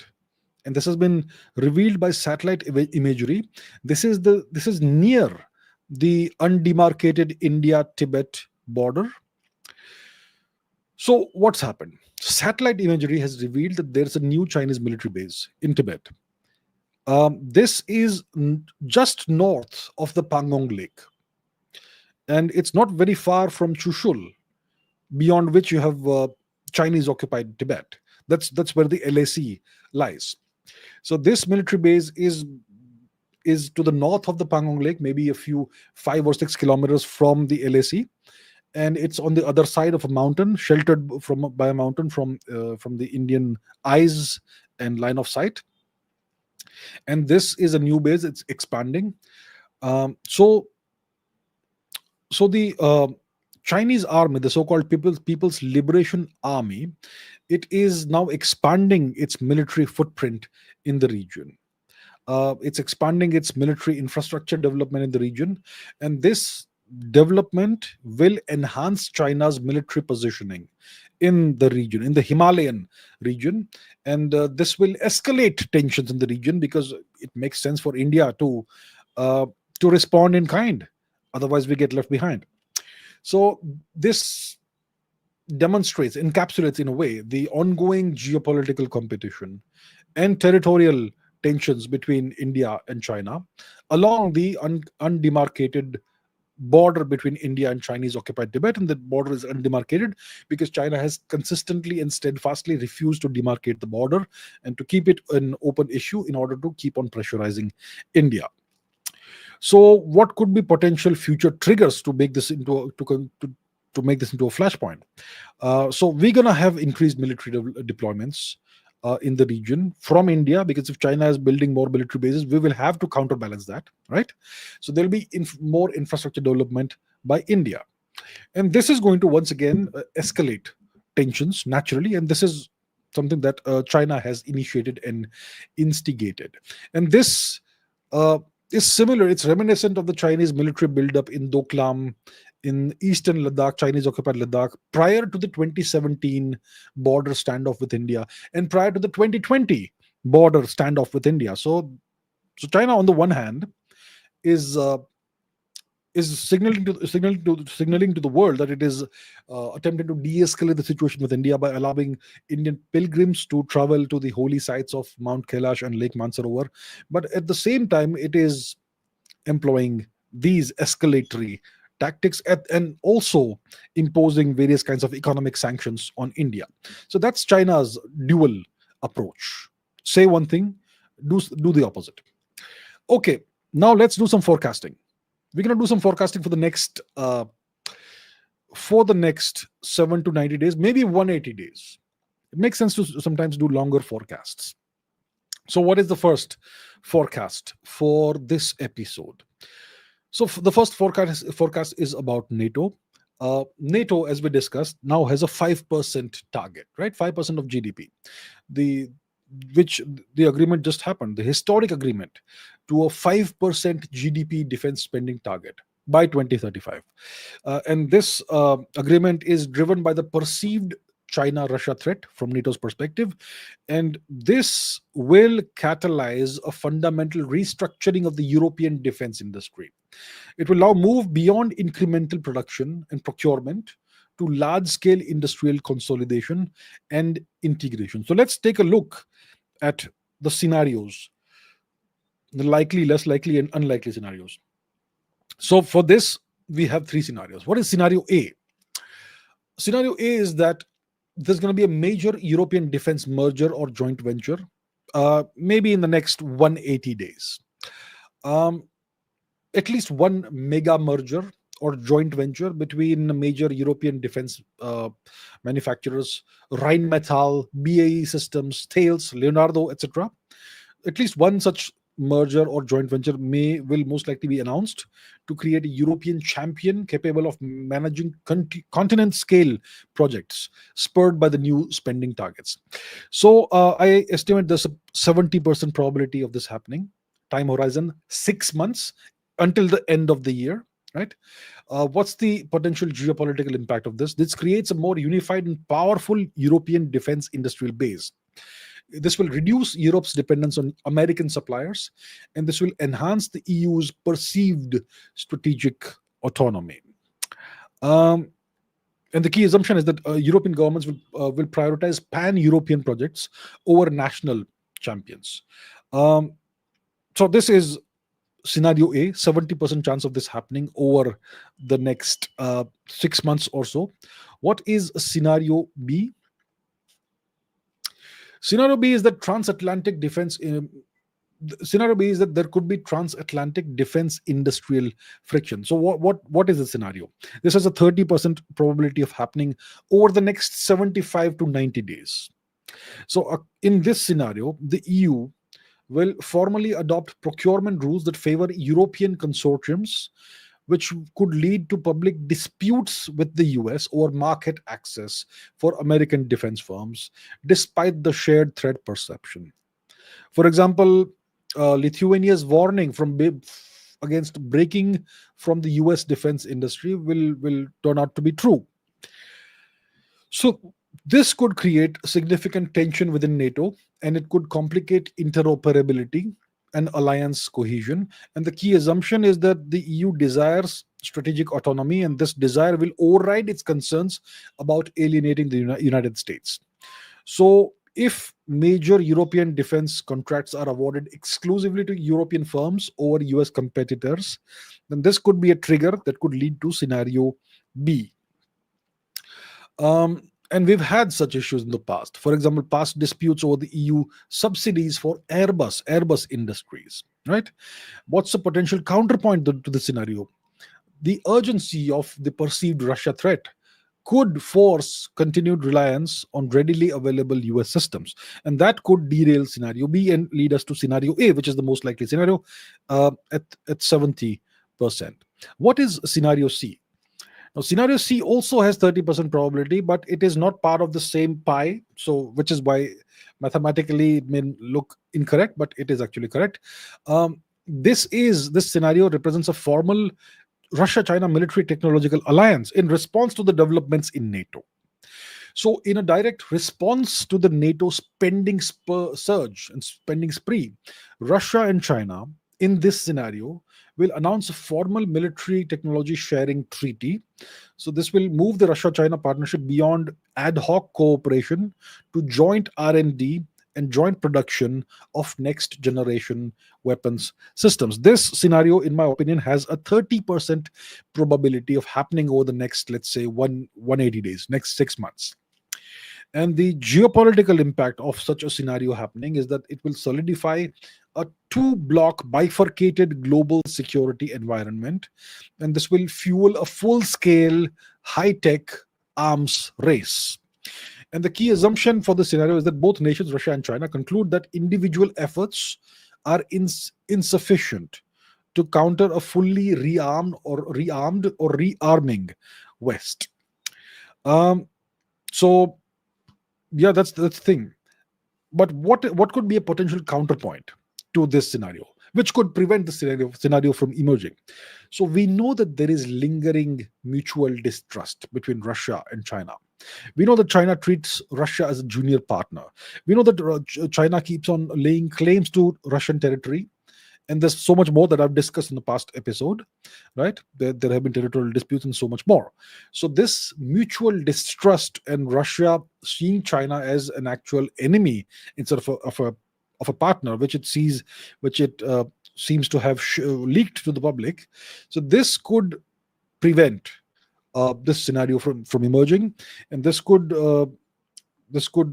[SPEAKER 1] and this has been revealed by satellite imagery. This is near the undemarcated India-Tibet border. So what's happened? Satellite imagery has revealed that there's a new Chinese military base in Tibet. This is just north of the Pangong Lake, and it's not very far from Chushul, beyond which you have Chinese occupied Tibet. That's where the LAC lies. So this military base is to the north of the Pangong Lake, maybe a few 5 or 6 kilometers from the LAC, and it's on the other side of a mountain, sheltered by a mountain from the Indian eyes and line of sight. And this is a new base; it's expanding. So the Chinese army, the so-called People's Liberation Army, it is now expanding its military footprint in the region. It's expanding its military infrastructure development in the region, and this development will enhance China's military positioning in the region, in the Himalayan region, and this will escalate tensions in the region because it makes sense for India to respond in kind. Otherwise, we get left behind. So this encapsulates in a way the ongoing geopolitical competition and territorial tensions between India and China along the undemarcated border between India and Chinese occupied Tibet. And the border is undemarcated because China has consistently and steadfastly refused to demarcate the border and to keep it an open issue in order to keep on pressurizing India. So, what could be potential future triggers to make this into to make this into a flashpoint? So, we're gonna have increased military deployments in the region from India, because if China is building more military bases, we will have to counterbalance that, right? So, there will be more infrastructure development by India, and this is going to once again escalate tensions naturally, and this is something that China has initiated and instigated, and this. Is similar. It's reminiscent of the Chinese military buildup in Doklam, in eastern Ladakh, Chinese occupied Ladakh, prior to the 2017 border standoff with India and prior to the 2020 border standoff with India. So China, on the one hand, is signaling to the world that it is attempting to de-escalate the situation with India by allowing Indian pilgrims to travel to the holy sites of Mount Kailash and Lake Mansarovar. But at the same time, it is employing these escalatory tactics and also imposing various kinds of economic sanctions on India. So that's China's dual approach. Say one thing, do the opposite. Okay, now let's do some forecasting. We're going to do some forecasting for the next 7 to 90 days, maybe 180 days. It makes sense to sometimes do longer forecasts. So what is the first forecast for this episode? So the first forecast is about NATO. NATO, as we discussed, now has a 5% target, right? 5% of GDP. The which the agreement just happened, the historic agreement to a 5% GDP defense spending target by 2035. And this agreement is driven by the perceived China Russia threat from NATO's perspective. And this will catalyze a fundamental restructuring of the European defense industry. It will now move beyond incremental production and procurement to large scale industrial consolidation and integration. So let's take a look at the scenarios, the likely, less likely, and unlikely scenarios. So for this, we have three scenarios. What is scenario A? Scenario A is that there's going to be a major European defense merger or joint venture, maybe in the next 180 days. At least one mega merger or joint venture between major European defense manufacturers, Rheinmetall, BAE Systems, Thales, Leonardo, etc. At least one such merger or joint venture will most likely be announced to create a European champion capable of managing continent scale projects spurred by the new spending targets. So I estimate there's a 70% probability of this happening. Time horizon 6 months until the end of the year, right? What's the potential geopolitical impact of this? This creates a more unified and powerful European defense industrial base. This will reduce Europe's dependence on American suppliers, and this will enhance the EU's perceived strategic autonomy. And the key assumption is that European governments will prioritize pan-European projects over national champions. So this is scenario A, 70% chance of this happening over the next 6 months or so. What is scenario B? Scenario B is that transatlantic defense. Scenario B is that there could be transatlantic defense industrial friction. So what is the scenario? This has a 30% probability of happening over the next 75 to 90 days. So in this scenario, the EU will formally adopt procurement rules that favor European consortiums, which could lead to public disputes with the US over market access for American defense firms, despite the shared threat perception. For example, Lithuania's warning against breaking from the US defense industry will turn out to be true. So this could create significant tension within NATO, and it could complicate interoperability and alliance cohesion. And the key assumption is that the EU desires strategic autonomy, and this desire will override its concerns about alienating the United States. So if major European defense contracts are awarded exclusively to European firms over US competitors, then this could be a trigger that could lead to scenario B. And we've had such issues in the past. For example, past disputes over the EU subsidies for Airbus Industries, right? What's the potential counterpoint to the scenario? The urgency of the perceived Russia threat could force continued reliance on readily available US systems. And that could derail scenario B and lead us to scenario A, which is the most likely scenario at 70%. What is scenario C? Now, scenario C also has 30% probability, but it is not part of the same pie. So, which is why mathematically it may look incorrect, but it is actually correct. This scenario represents a formal Russia-China military technological alliance in response to the developments in NATO. So, in a direct response to the NATO spending surge and spending spree, Russia and China, in this scenario, will announce a formal military technology sharing treaty. So this will move the Russia-China partnership beyond ad hoc cooperation to joint R&D and joint production of next generation weapons systems. This scenario, in my opinion, has a 30% probability of happening over the next, let's say, 180 days, next 6 months. And the geopolitical impact of such a scenario happening is that it will solidify a two-block bifurcated global security environment, and this will fuel a full-scale, high-tech arms race. And the key assumption for the scenario is that both nations, Russia and China, conclude that individual efforts are insufficient to counter a fully rearmed or rearming West. So, yeah, that's the thing. But what could be a potential counterpoint to this scenario, which could prevent the scenario from emerging? So we know that there is lingering mutual distrust between Russia and China. We know that China treats Russia as a junior partner. We know that China keeps on laying claims to Russian territory, and there's so much more that I've discussed in the past episode, right? There have been territorial disputes and so much more. So this mutual distrust and Russia seeing China as an actual enemy instead of a partner, which it sees, which it seems to have leaked to the public. So this could prevent this scenario from emerging, and this could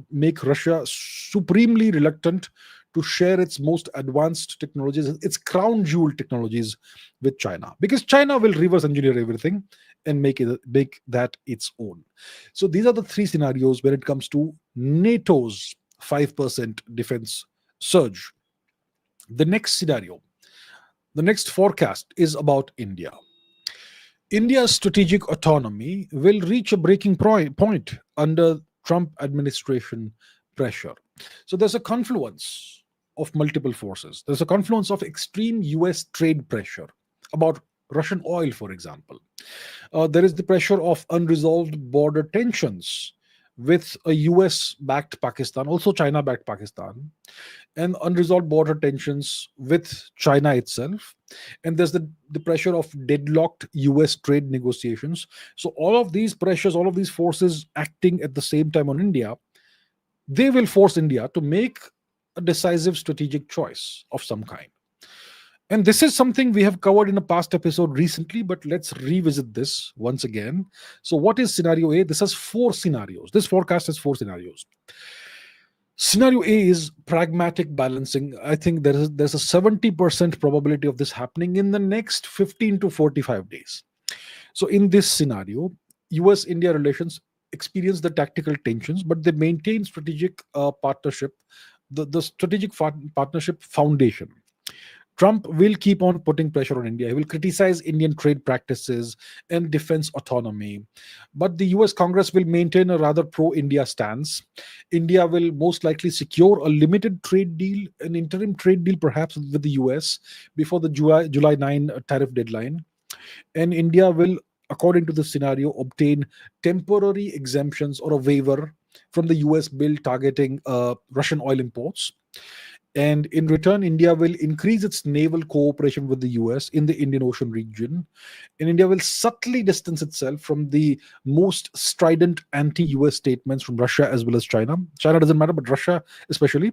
[SPEAKER 1] make Russia supremely reluctant to share its most advanced technologies, its crown jewel technologies, with China, because China will reverse engineer everything and make that its own. So these are the three scenarios when it comes to NATO's 5% defense surge. The next scenario, the next forecast is about India. India's strategic autonomy will reach a breaking point under Trump administration pressure. So there's a confluence of multiple forces. There's a confluence of extreme US trade pressure about Russian oil, for example. There is the pressure of unresolved border tensions with a US backed Pakistan, also China backed Pakistan, and unresolved border tensions with China itself. And there's the pressure of deadlocked US trade negotiations. So, all of these pressures, all of these forces acting at the same time on India, they will force India to make a decisive strategic choice of some kind. And this is something we have covered in a past episode recently, but let's revisit this once again. So, what is scenario A? This has four scenarios. This forecast has four scenarios. Scenario A is pragmatic balancing. I think there's a 70% probability of this happening in the next 15 to 45 days. So, in this scenario, US India relations experience the tactical tensions, but they maintain strategic partnership, the strategic partnership foundation. Trump will keep on putting pressure on India. He will criticize Indian trade practices and defense autonomy. But the US Congress will maintain a rather pro India stance. India will most likely secure a limited trade deal, an interim trade deal perhaps with the US before the July 9 tariff deadline. And India will, according to the scenario, obtain temporary exemptions or a waiver from the US bill targeting Russian oil imports. And in return, India will increase its naval cooperation with the US in the Indian Ocean region. And India will subtly distance itself from the most strident anti US statements from Russia as well as China. China doesn't matter, but Russia especially.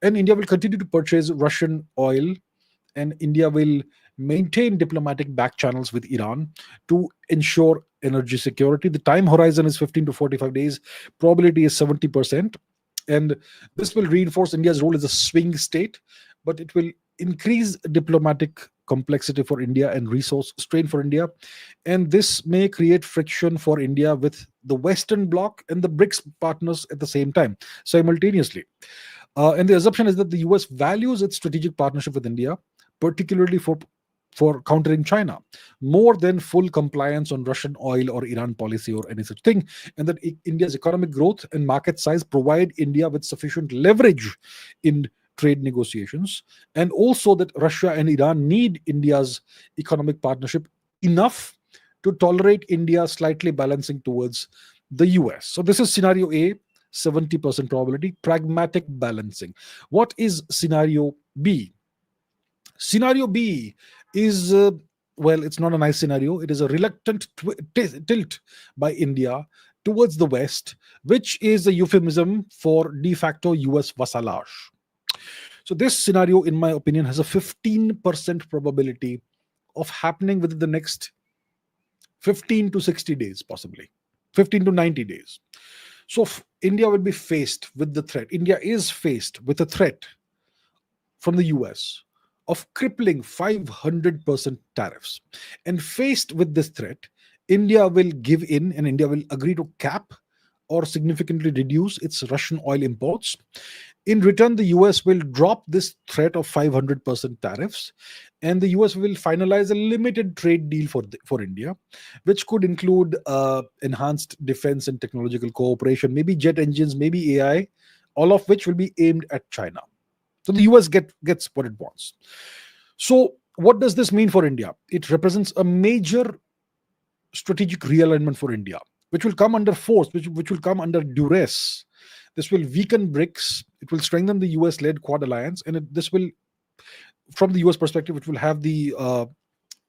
[SPEAKER 1] And India will continue to purchase Russian oil, and India will maintain diplomatic back channels with Iran to ensure energy security. The time horizon is 15 to 45 days, probability is 70%. And this will reinforce India's role as a swing state, but it will increase diplomatic complexity for India and resource strain for India. And this may create friction for India with the Western Bloc and the BRICS partners at the same time, simultaneously. And the assumption is that the US values its strategic partnership with India, particularly for countering China, more than full compliance on Russian oil or Iran policy or any such thing, and that India's economic growth and market size provide India with sufficient leverage in trade negotiations, and also that Russia and Iran need India's economic partnership enough to tolerate India slightly balancing towards the US. So this is scenario A, 70% probability, pragmatic balancing. What is scenario B? Scenario B is, well, it's not a nice scenario. It is a reluctant tilt by India towards the West, which is a euphemism for de facto US vassalage. So, this scenario, in my opinion, has a 15% probability of happening within the next 15 to 60 days, possibly 15 to 90 days. So, India will be faced with the threat. India is faced with a threat from the US of crippling 500% tariffs. And faced with this threat, India will give in and India will agree to cap or significantly reduce its Russian oil imports. In return, the US will drop this threat of 500% tariffs, and the US will finalize a limited trade deal for India, which could include enhanced defense and technological cooperation, maybe jet engines, maybe AI, all of which will be aimed at China. So the US gets what it wants. So what does this mean for India? It represents a major strategic realignment for India, which will come under force, which will come under duress. This will weaken BRICS. It will strengthen the US-led Quad alliance, and this will, from the US perspective, it will have the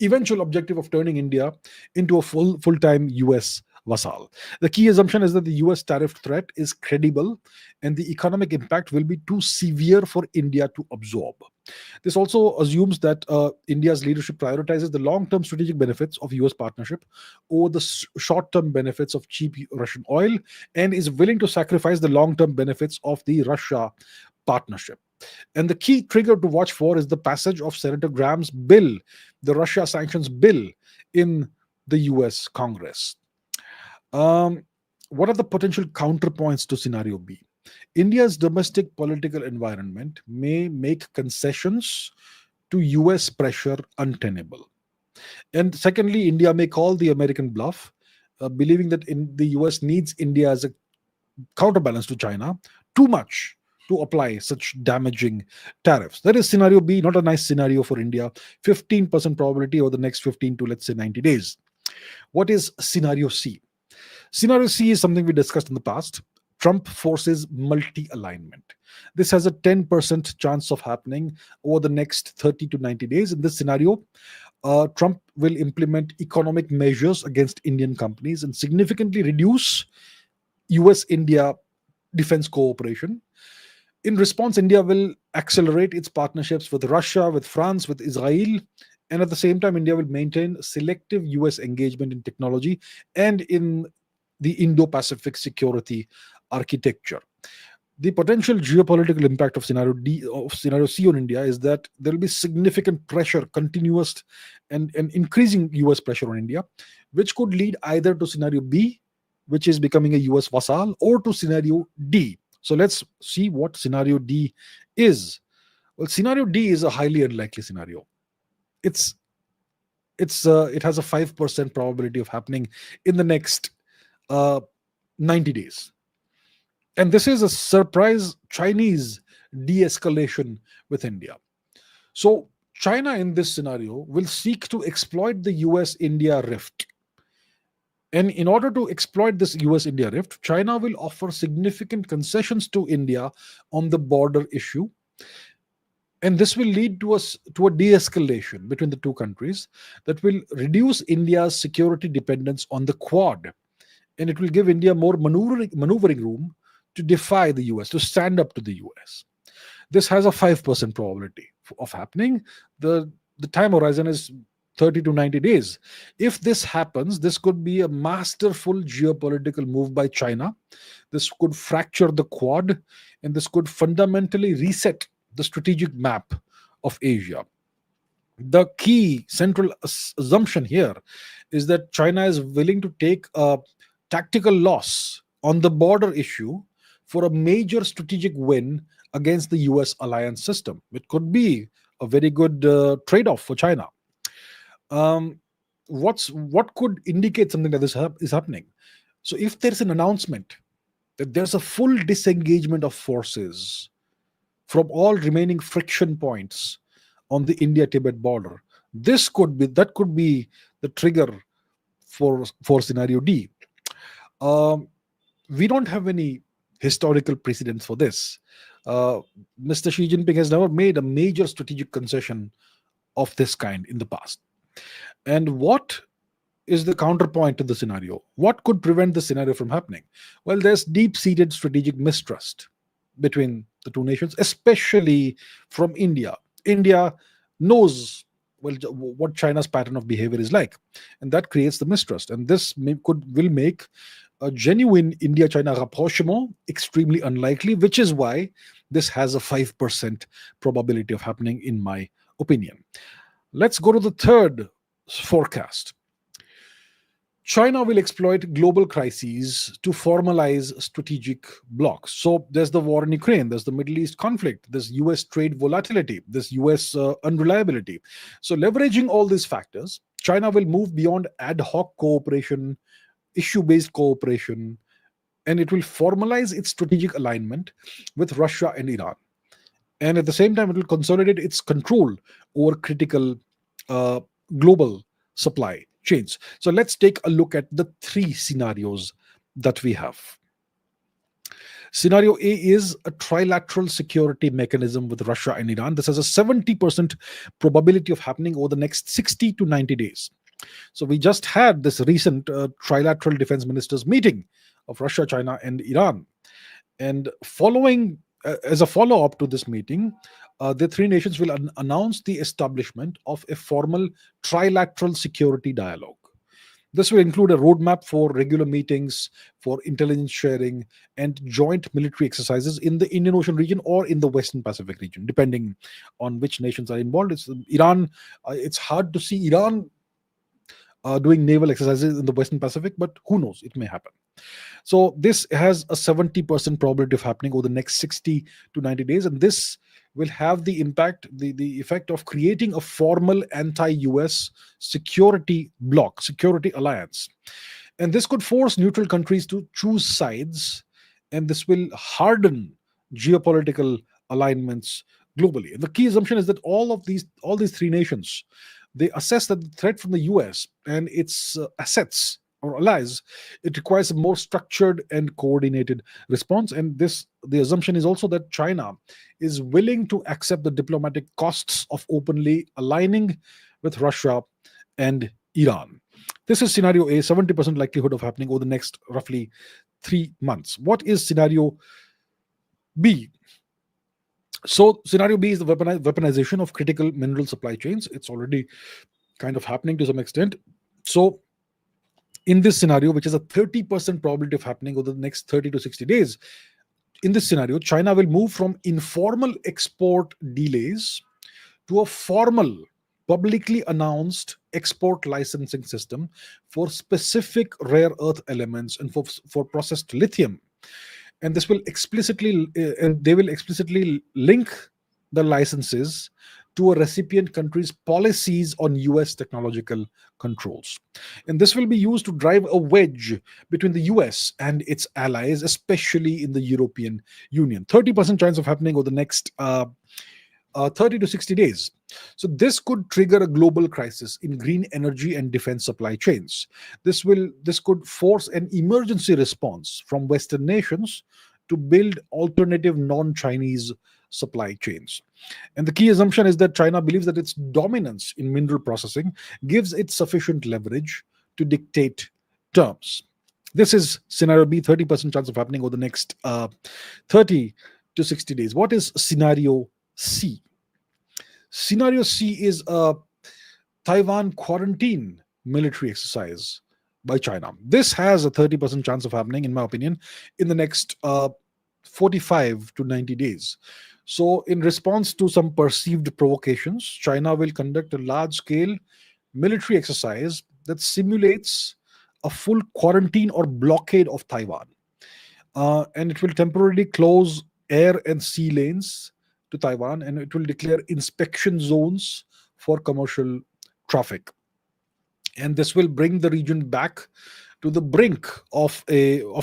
[SPEAKER 1] eventual objective of turning India into a full-time US vassal. The key assumption is that the US tariff threat is credible and the economic impact will be too severe for India to absorb. This also assumes that India's leadership prioritizes the long-term strategic benefits of US partnership over the short-term benefits of cheap Russian oil, and is willing to sacrifice the long-term benefits of the Russia partnership. And the key trigger to watch for is the passage of Senator Graham's bill, the Russia sanctions bill, in the US Congress. What are the potential counterpoints to scenario B? India's domestic political environment may make concessions to US pressure untenable. And secondly, India may call the American bluff, believing that the US needs India as a counterbalance to China too much to apply such damaging tariffs. That is scenario B, not a nice scenario for India. 15% probability over the next 15 to, let's say, 90 days. What is scenario C? Scenario C is something we discussed in the past. Trump forces multi-alignment. This has a 10% chance of happening over the next 30 to 90 days. In this scenario, Trump will implement economic measures against Indian companies and significantly reduce US-India defense cooperation. In response, India will accelerate its partnerships with Russia, with France, with Israel, and at the same time, India will maintain selective US engagement in technology and in the Indo-Pacific security architecture. The potential geopolitical impact of scenario C on India is that there will be significant pressure, continuous and increasing US pressure on India, which could lead either to scenario B, which is becoming a US vassal, or to scenario D. So let's see what scenario D is. Well, scenario D is a highly unlikely scenario. It has a 5% probability of happening in the next 90 days. And this is a surprise Chinese de-escalation with India. So China in this scenario will seek to exploit the US-India rift. And in order to exploit this US-India rift, China will offer significant concessions to India on the border issue. And this will lead to a de-escalation between the two countries that will reduce India's security dependence on the Quad. And it will give India more maneuvering room to defy the US, to stand up to the US. This has a 5% probability of happening. The time horizon is 30 to 90 days. If this happens, this could be a masterful geopolitical move by China. This could fracture the Quad, and this could fundamentally reset the strategic map of Asia. The key central assumption here is that China is willing to take a tactical loss on the border issue for a major strategic win against the US alliance system. It could be a very good trade-off for China. What could indicate something like this is happening? So if there's an announcement that there's a full disengagement of forces from all remaining friction points on the India-Tibet border, that could be the trigger for scenario D. We don't have any historical precedents for this. Mr. Xi Jinping has never made a major strategic concession of this kind in the past. And what is the counterpoint to the scenario? What could prevent the scenario from happening? Well, there's deep-seated strategic mistrust between the two nations, especially from India. India knows what China's pattern of behavior is like, and that creates the mistrust. And this will make a genuine India-China rapprochement extremely unlikely, which is why this has a 5% probability of happening, in my opinion. Let's go to the third forecast. China will exploit global crises to formalize strategic blocks. So there's the war in Ukraine, there's the Middle East conflict, there's US trade volatility, there's US unreliability. So leveraging all these factors, China will move beyond ad hoc cooperation, issue-based cooperation, and it will formalize its strategic alignment with Russia and Iran. And at the same time, it will consolidate its control over critical uh, global supply chains. So let's take a look at the three scenarios that we have. Scenario A is a trilateral security mechanism with Russia and Iran. This has a 70% probability of happening over the next 60 to 90 days. So we just had this recent trilateral defense ministers meeting of Russia, China, and Iran. And following, as a follow up to this meeting, the three nations will announce the establishment of a formal trilateral security dialogue. This will include a roadmap for regular meetings, for intelligence sharing, and joint military exercises in the Indian Ocean region or in the Western Pacific region, depending on which nations are involved. It's Iran. It's hard to see Iran doing naval exercises in the Western Pacific, but who knows? It may happen. So this has a 70% probability of happening over the next 60 to 90 days, and this will have the impact, the effect of creating a formal anti-US security bloc, security alliance. And this could force neutral countries to choose sides, and this will harden geopolitical alignments globally. And the key assumption is that all these three nations, they assess that the threat from the US and its assets or allies, it requires a more structured and coordinated response. And the assumption is also that China is willing to accept the diplomatic costs of openly aligning with Russia and Iran. This is scenario A, 70% likelihood of happening over the next roughly 3 months. What is scenario B? So scenario B is the weaponization of critical mineral supply chains. It's already kind of happening to some extent. So in this scenario, which is a 30% probability of happening over the next 30 to 60 days, in this scenario, China will move from informal export delays to a formal, publicly announced export licensing system for specific rare earth elements and for processed lithium. And this will explicitly, and they will explicitly link the licenses to a recipient country's policies on US technological controls. And this will be used to drive a wedge between the US and its allies, especially in the European Union. 30% chance of happening over the next 30 to 60 days. So this could trigger a global crisis in green energy and defense supply chains. This could force an emergency response from Western nations to build alternative non-Chinese supply chains. And the key assumption is that China believes that its dominance in mineral processing gives it sufficient leverage to dictate terms. This is scenario B, 30% chance of happening over the next 30 to 60 days. What is scenario C? Scenario C is a Taiwan quarantine military exercise by China. This has a 30% chance of happening, in my opinion, in the next 45 to 90 days. So, in response to some perceived provocations, China will conduct a large scale military exercise that simulates a full quarantine or blockade of Taiwan. And it will temporarily close air and sea lanes to Taiwan, and it will declare inspection zones for commercial traffic. And this will bring the region back to the brink of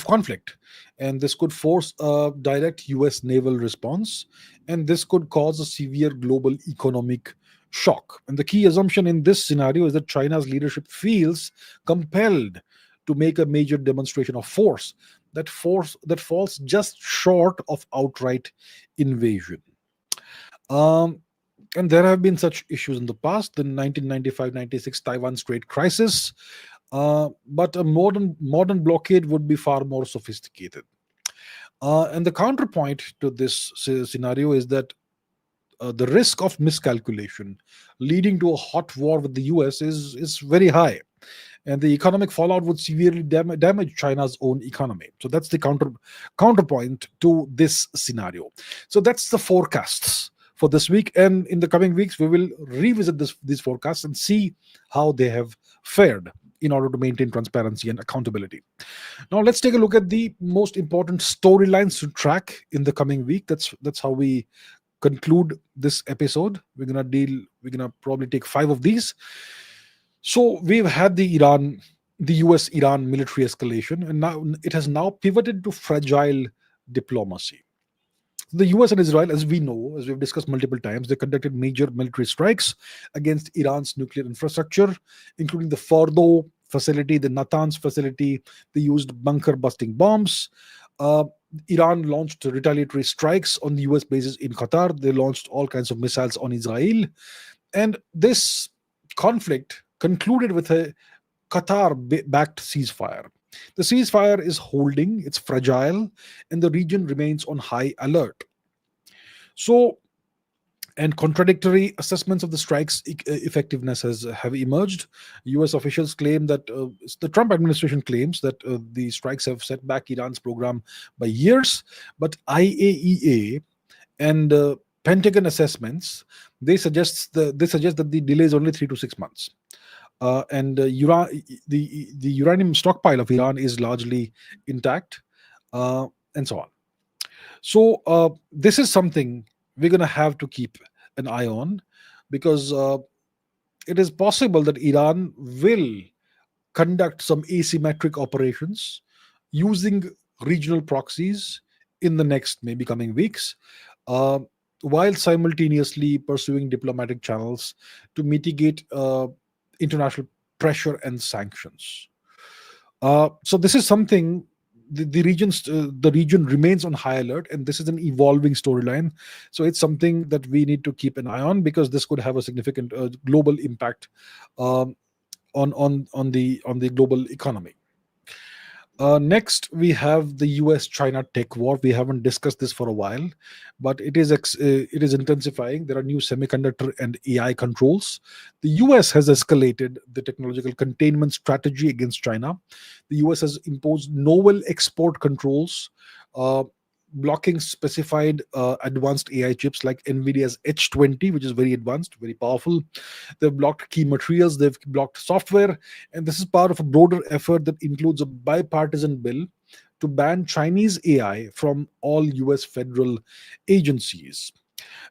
[SPEAKER 1] conflict, and this could force a direct US naval response, and this could cause a severe global economic shock. And the key assumption in this scenario is that China's leadership feels compelled to make a major demonstration of force that falls just short of outright invasion. um, and there have been such issues in the past, the 1995-96 Taiwan Strait crisis. But a modern blockade would be far more sophisticated. And the counterpoint to this scenario is that the risk of miscalculation leading to a hot war with the US is very high, and the economic fallout would severely damage China's own economy. So that's the counterpoint to this scenario. So that's the forecasts for this week, and in the coming weeks we will revisit these forecasts and see how they have fared in order to maintain transparency and accountability. Now let's take a look at the most important storylines to track in the coming week. That's how we conclude this episode. We're gonna probably take 5 of these. So we've had the Iran the US-Iran military escalation, and now it has now pivoted to fragile diplomacy. The US and Israel, as we know, as we've discussed multiple times, they conducted major military strikes against Iran's nuclear infrastructure, including the Fordo facility, the Natanz facility. They used bunker busting bombs. Uh, Iran launched retaliatory strikes on the US bases in Qatar. They launched all kinds of missiles on Israel. And this conflict concluded with a Qatar backed ceasefire. The ceasefire is holding, it's fragile, and the region remains on high alert. So, and contradictory assessments of the strike's effectiveness have emerged. U.S. officials claim that the Trump administration claims that the strikes have set back Iran's program by years, but IAEA and Pentagon assessments they suggest that the delay is only 3 to 6 months. And the uranium stockpile of Iran is largely intact, and so on. So this is something we're going to have to keep an eye on, because it is possible that Iran will conduct some asymmetric operations using regional proxies in the next maybe coming weeks, uh, while simultaneously pursuing diplomatic channels to mitigate international pressure and sanctions. So this is something the region remains on high alert, and this is an evolving storyline. So it's something that we need to keep an eye on, because this could have a significant global impact um, on the global economy. Next, we have the U.S.-China tech war. We haven't discussed this for a while, but it is intensifying. There are new semiconductor and AI controls. The U.S. has escalated the technological containment strategy against China. The U.S. has imposed novel export controls, uh, blocking specified advanced AI chips like NVIDIA's H20, which is very advanced, very powerful. They've blocked key materials, they've blocked software, and this is part of a broader effort that includes a bipartisan bill to ban Chinese AI from all US federal agencies.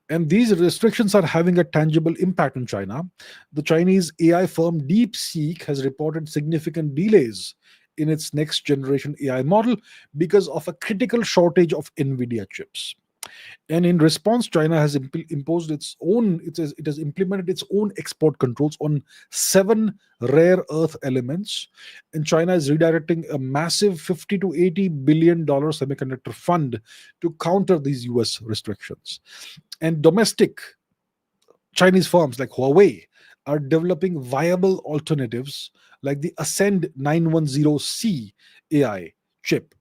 [SPEAKER 1] And these restrictions are having a tangible impact on China. The Chinese AI firm DeepSeek has reported significant delays in its next generation AI model because of a critical shortage of NVIDIA chips. And in response, China has imposed it has implemented its own export controls on 7 rare earth elements. And China is redirecting a massive 50 to 80 billion dollar semiconductor fund to counter these US restrictions. And domestic Chinese firms like Huawei are developing viable alternatives like the Ascend 910C AI chip.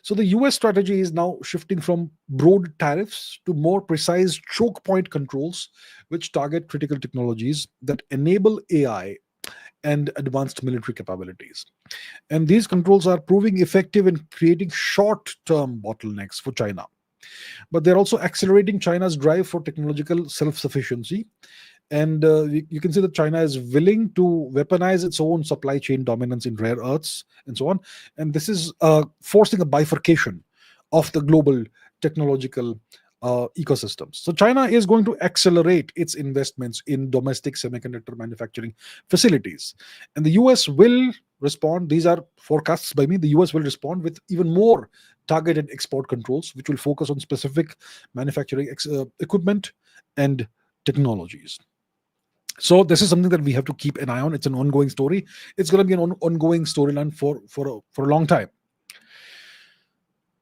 [SPEAKER 1] So the US strategy is now shifting from broad tariffs to more precise choke point controls, which target critical technologies that enable AI and advanced military capabilities. And these controls are proving effective in creating short term bottlenecks for China. But they're also accelerating China's drive for technological self sufficiency. And you can see that China is willing to weaponize its own supply chain dominance in rare earths and so on. And this is forcing a bifurcation of the global technological ecosystems. So China is going to accelerate its investments in domestic semiconductor manufacturing facilities. And the US will respond. These are forecasts by me. The US will respond with even more targeted export controls, which will focus on specific manufacturing equipment and technologies. So this is something that we have to keep an eye on. It's an ongoing story. It's going to be an ongoing storyline for a long time.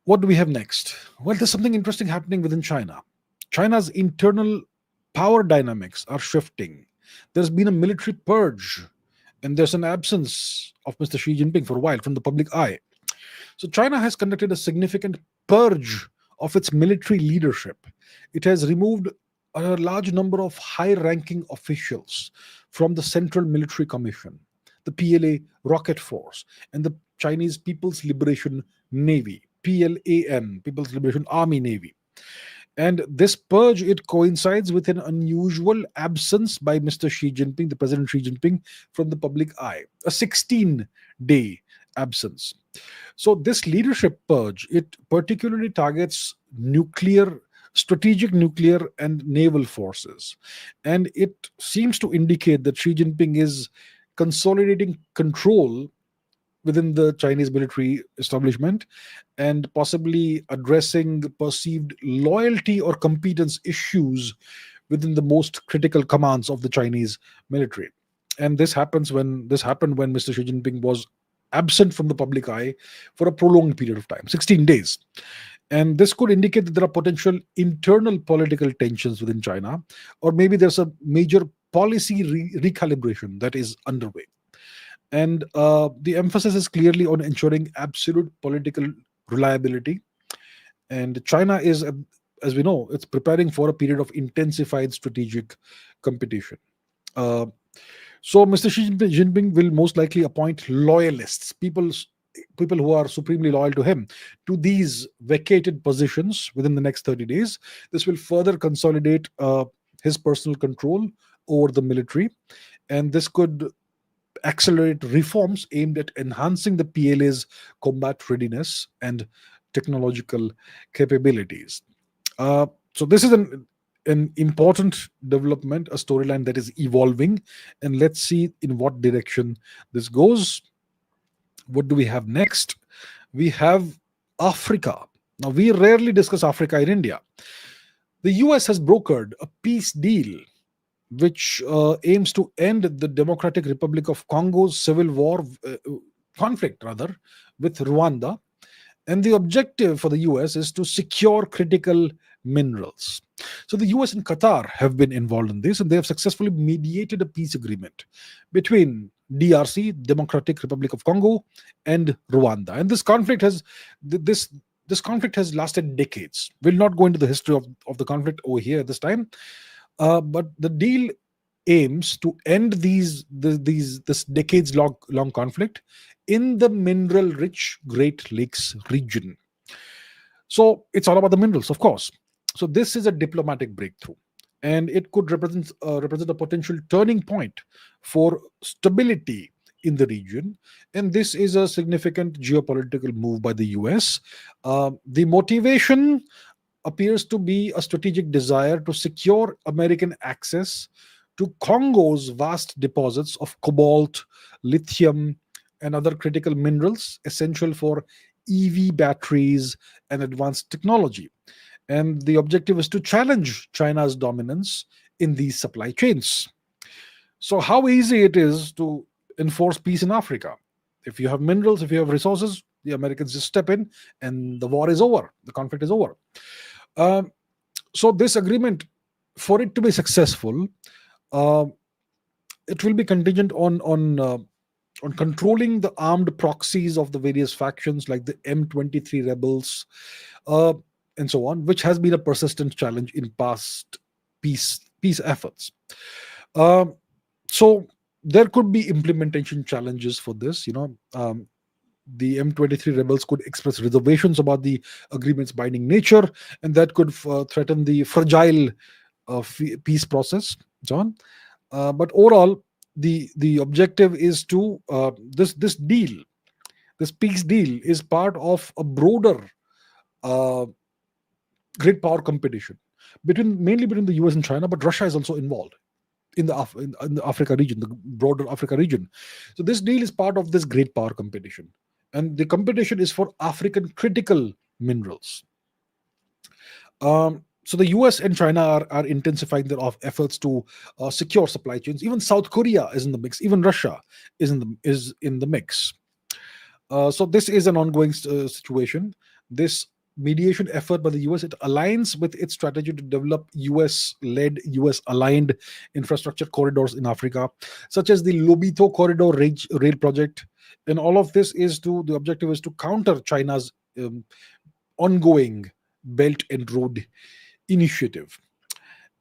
[SPEAKER 1] What do we have next? Well, there's something interesting happening within China. China's internal power dynamics are shifting. There's been a military purge, and there's an absence of Mr. Xi Jinping for a while from the public eye. So China has conducted a significant purge of its military leadership. It has removed a large number of high-ranking officials from the Central Military Commission, the PLA Rocket Force, and the Chinese People's Liberation Navy, PLAN, People's Liberation Army Navy. And this purge, it coincides with an unusual absence by Mr. Xi Jinping, the President Xi Jinping, from the public eye, a 16-day absence. So this leadership purge, it particularly targets strategic nuclear and naval forces. And it seems to indicate that Xi Jinping is consolidating control within the Chinese military establishment, and possibly addressing perceived loyalty or competence issues within the most critical commands of the Chinese military. And this happened when Mr. Xi Jinping was absent from the public eye for a prolonged period of time, 16 days. And this could indicate that there are potential internal political tensions within China, or maybe there's a major policy recalibration that is underway. And the emphasis is clearly on ensuring absolute political reliability. And China is, as we know, it's preparing for a period of intensified strategic competition. Uh, so Mr. Xi Jinping will most likely appoint loyalists, people who are supremely loyal to him, to these vacated positions within the next 30 days. This will further consolidate his personal control over the military, and this could accelerate reforms aimed at enhancing the PLA's combat readiness and technological capabilities. So this is an important development, a storyline that is evolving, and let's see in what direction this goes. What do we have next? We have Africa. Now, we rarely discuss Africa in India. The US has brokered a peace deal which aims to end the Democratic Republic of Congo's civil war conflict, rather, with Rwanda. And the objective for the US is to secure critical minerals. So the US and Qatar have been involved in this, and they have successfully mediated a peace agreement between DRC, Democratic Republic of Congo, and Rwanda. And this conflict has lasted decades. We'll not go into the history of the conflict over here at this time, but the deal aims to end this decades long conflict in the mineral rich Great Lakes region. So it's all about the minerals, of course. So this is a diplomatic breakthrough, and it could represent a potential turning point for stability in the region. And this is a significant geopolitical move by the US. The motivation appears to be a strategic desire to secure American access to Congo's vast deposits of cobalt, lithium, and other critical minerals essential for EV batteries and advanced technology. And the objective is to challenge China's dominance in these supply chains. So, how easy it is to enforce peace in Africa? If you have minerals, if you have resources, the Americans just step in and the war is over, the conflict is over. So, this agreement, for it to be successful, uh, it will be contingent on controlling the armed proxies of the various factions like the M23 rebels, uh, and so on, which has been a persistent challenge in past peace efforts. Um, so there could be implementation challenges for this. The M23 rebels could express reservations about the agreement's binding nature, and that could threaten the fragile peace process, John. But overall, the objective is to this deal, this peace deal, is part of a broader uh, great power competition mainly between the US and China, but Russia is also involved in the Africa region, the broader Africa region. So this deal is part of this great power competition, and the competition is for African critical minerals. So the US and China are intensifying their efforts to secure supply chains. Even South Korea is in the mix. Even Russia is in the mix. So this is an ongoing situation. This mediation effort by the US, it aligns with its strategy to develop US-led, US-aligned infrastructure corridors in Africa, such as the Lobito Corridor rail project. And all of this the objective is to counter China's ongoing Belt and Road Initiative.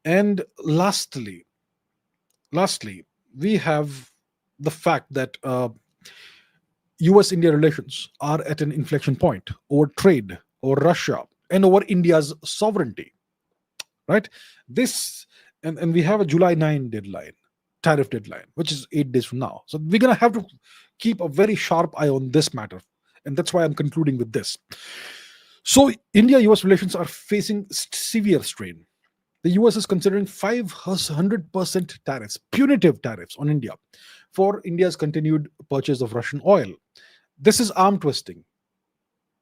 [SPEAKER 1] And lastly, we have the fact that US-India relations are at an inflection point over trade, over Russia, and over India's sovereignty. Right? This and we have a July 9 deadline, tariff deadline, which is 8 days from now. So we're gonna have to keep a very sharp eye on this matter, and that's why I'm concluding with this. So India-US relations are facing severe strain. The US is considering 500% tariffs, punitive tariffs on India for India's continued purchase of Russian oil. This is arm twisting.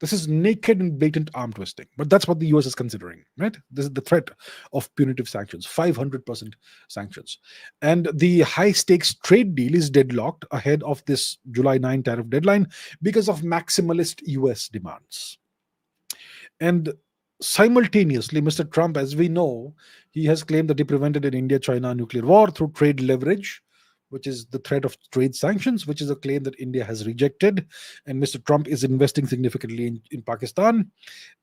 [SPEAKER 1] This is naked and blatant arm twisting. But that's what the US is considering, right? This is the threat of punitive sanctions, 500% sanctions. And the high stakes trade deal is deadlocked ahead of this July 9 tariff deadline because of maximalist US demands. And simultaneously, Mr. Trump, as we know, he has claimed that he prevented an India China nuclear war through trade leverage, which is the threat of trade sanctions, which is a claim that India has rejected. And Mr. Trump is investing significantly in Pakistan.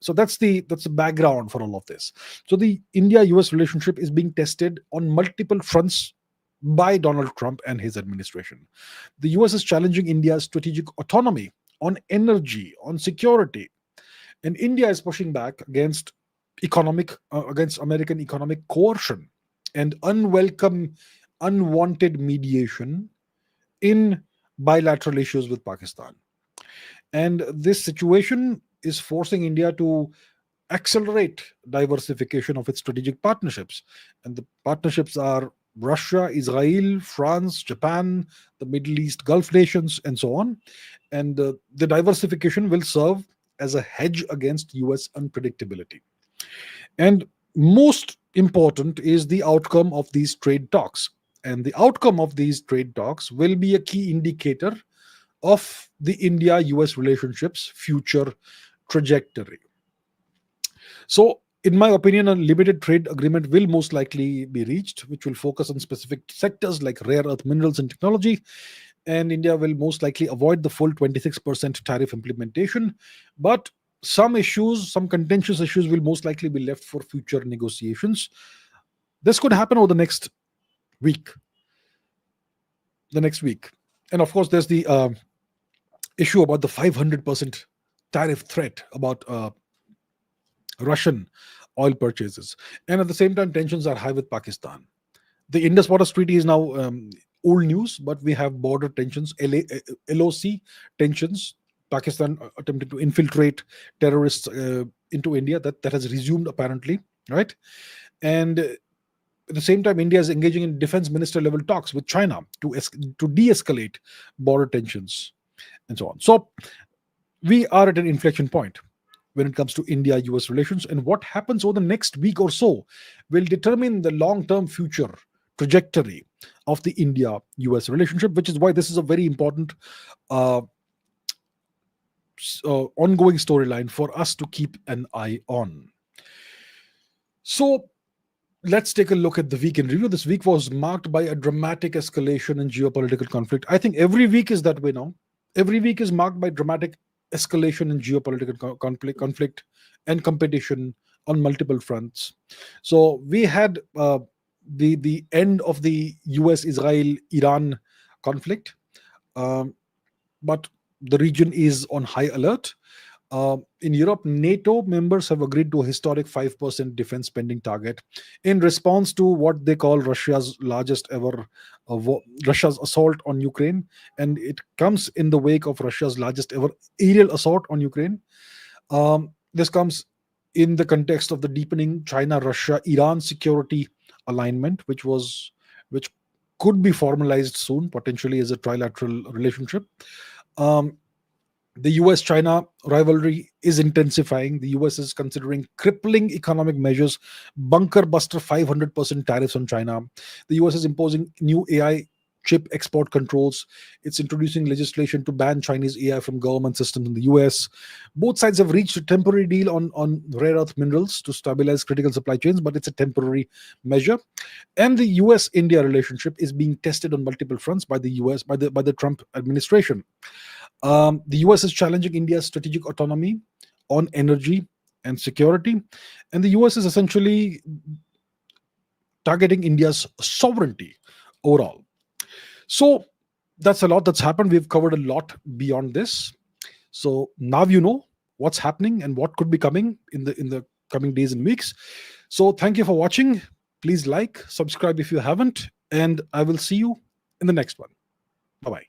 [SPEAKER 1] So that's the background for all of this. So the India-US relationship is being tested on multiple fronts by Donald Trump and his administration. The US is challenging India's strategic autonomy on energy, on security, and India is pushing back against American economic coercion and unwelcome, unwanted mediation in bilateral issues with Pakistan. And this situation is forcing India to accelerate diversification of its strategic partnerships. And the partnerships are Russia, Israel, France, Japan, the Middle East, Gulf nations, and so on. And the diversification will serve as a hedge against US unpredictability. And most important is the outcome of these trade talks. And the outcome of these trade talks will be a key indicator of the India US relationships' future trajectory. So, in my opinion, a limited trade agreement will most likely be reached, which will focus on specific sectors like rare earth minerals and technology. And India will most likely avoid the full 26% tariff implementation. But some issues, some contentious issues, will most likely be left for future negotiations. This could happen over week, the next week. And of course, there's the issue about the 500% tariff threat about Russian oil purchases. And at the same time, tensions are high with Pakistan. The Indus Waters Treaty is now old news, but we have border tensions, LOC tensions, Pakistan attempting to infiltrate terrorists into India. That has resumed apparently, right? And at the same time, India is engaging in defense minister level talks with China to de-escalate border tensions and so on. So we are at an inflection point when it comes to India-US relations, and what happens over the next week or so will determine the long-term future trajectory of the India-US relationship, which is why this is a very important ongoing storyline for us to keep an eye on. So let's take a look at the week in review. This week was marked by a dramatic escalation in geopolitical conflict. I think every week is that way now. Every week is marked by dramatic escalation in geopolitical conflict and competition on multiple fronts. So we had the end of the US-Israel-Iran conflict, but the region is on high alert. In Europe, NATO members have agreed to a historic 5% defense spending target in response to what they call Russia's largest ever Russia's assault on Ukraine, and it comes in the wake of Russia's largest ever aerial assault on Ukraine. This comes in the context of the deepening China-Russia-Iran security alignment, which could be formalized soon, potentially as a trilateral relationship. The US-China rivalry is intensifying. The US is considering crippling economic measures, bunker buster 500% tariffs on China. The US is imposing new AI chip export controls. It's introducing legislation to ban Chinese AI from government systems in the US. Both sides have reached a temporary deal on rare earth minerals to stabilize critical supply chains, but it's a temporary measure. And the US-India relationship is being tested on multiple fronts by the Trump administration. The US is challenging India's strategic autonomy on energy and security, and the US is essentially targeting India's sovereignty overall. So that's a lot that's happened. We've covered a lot beyond this. So now you know what's happening and what could be coming in the coming days and weeks. So thank you for watching. Please like, subscribe if you haven't, and I will see you in the next one. Bye-bye.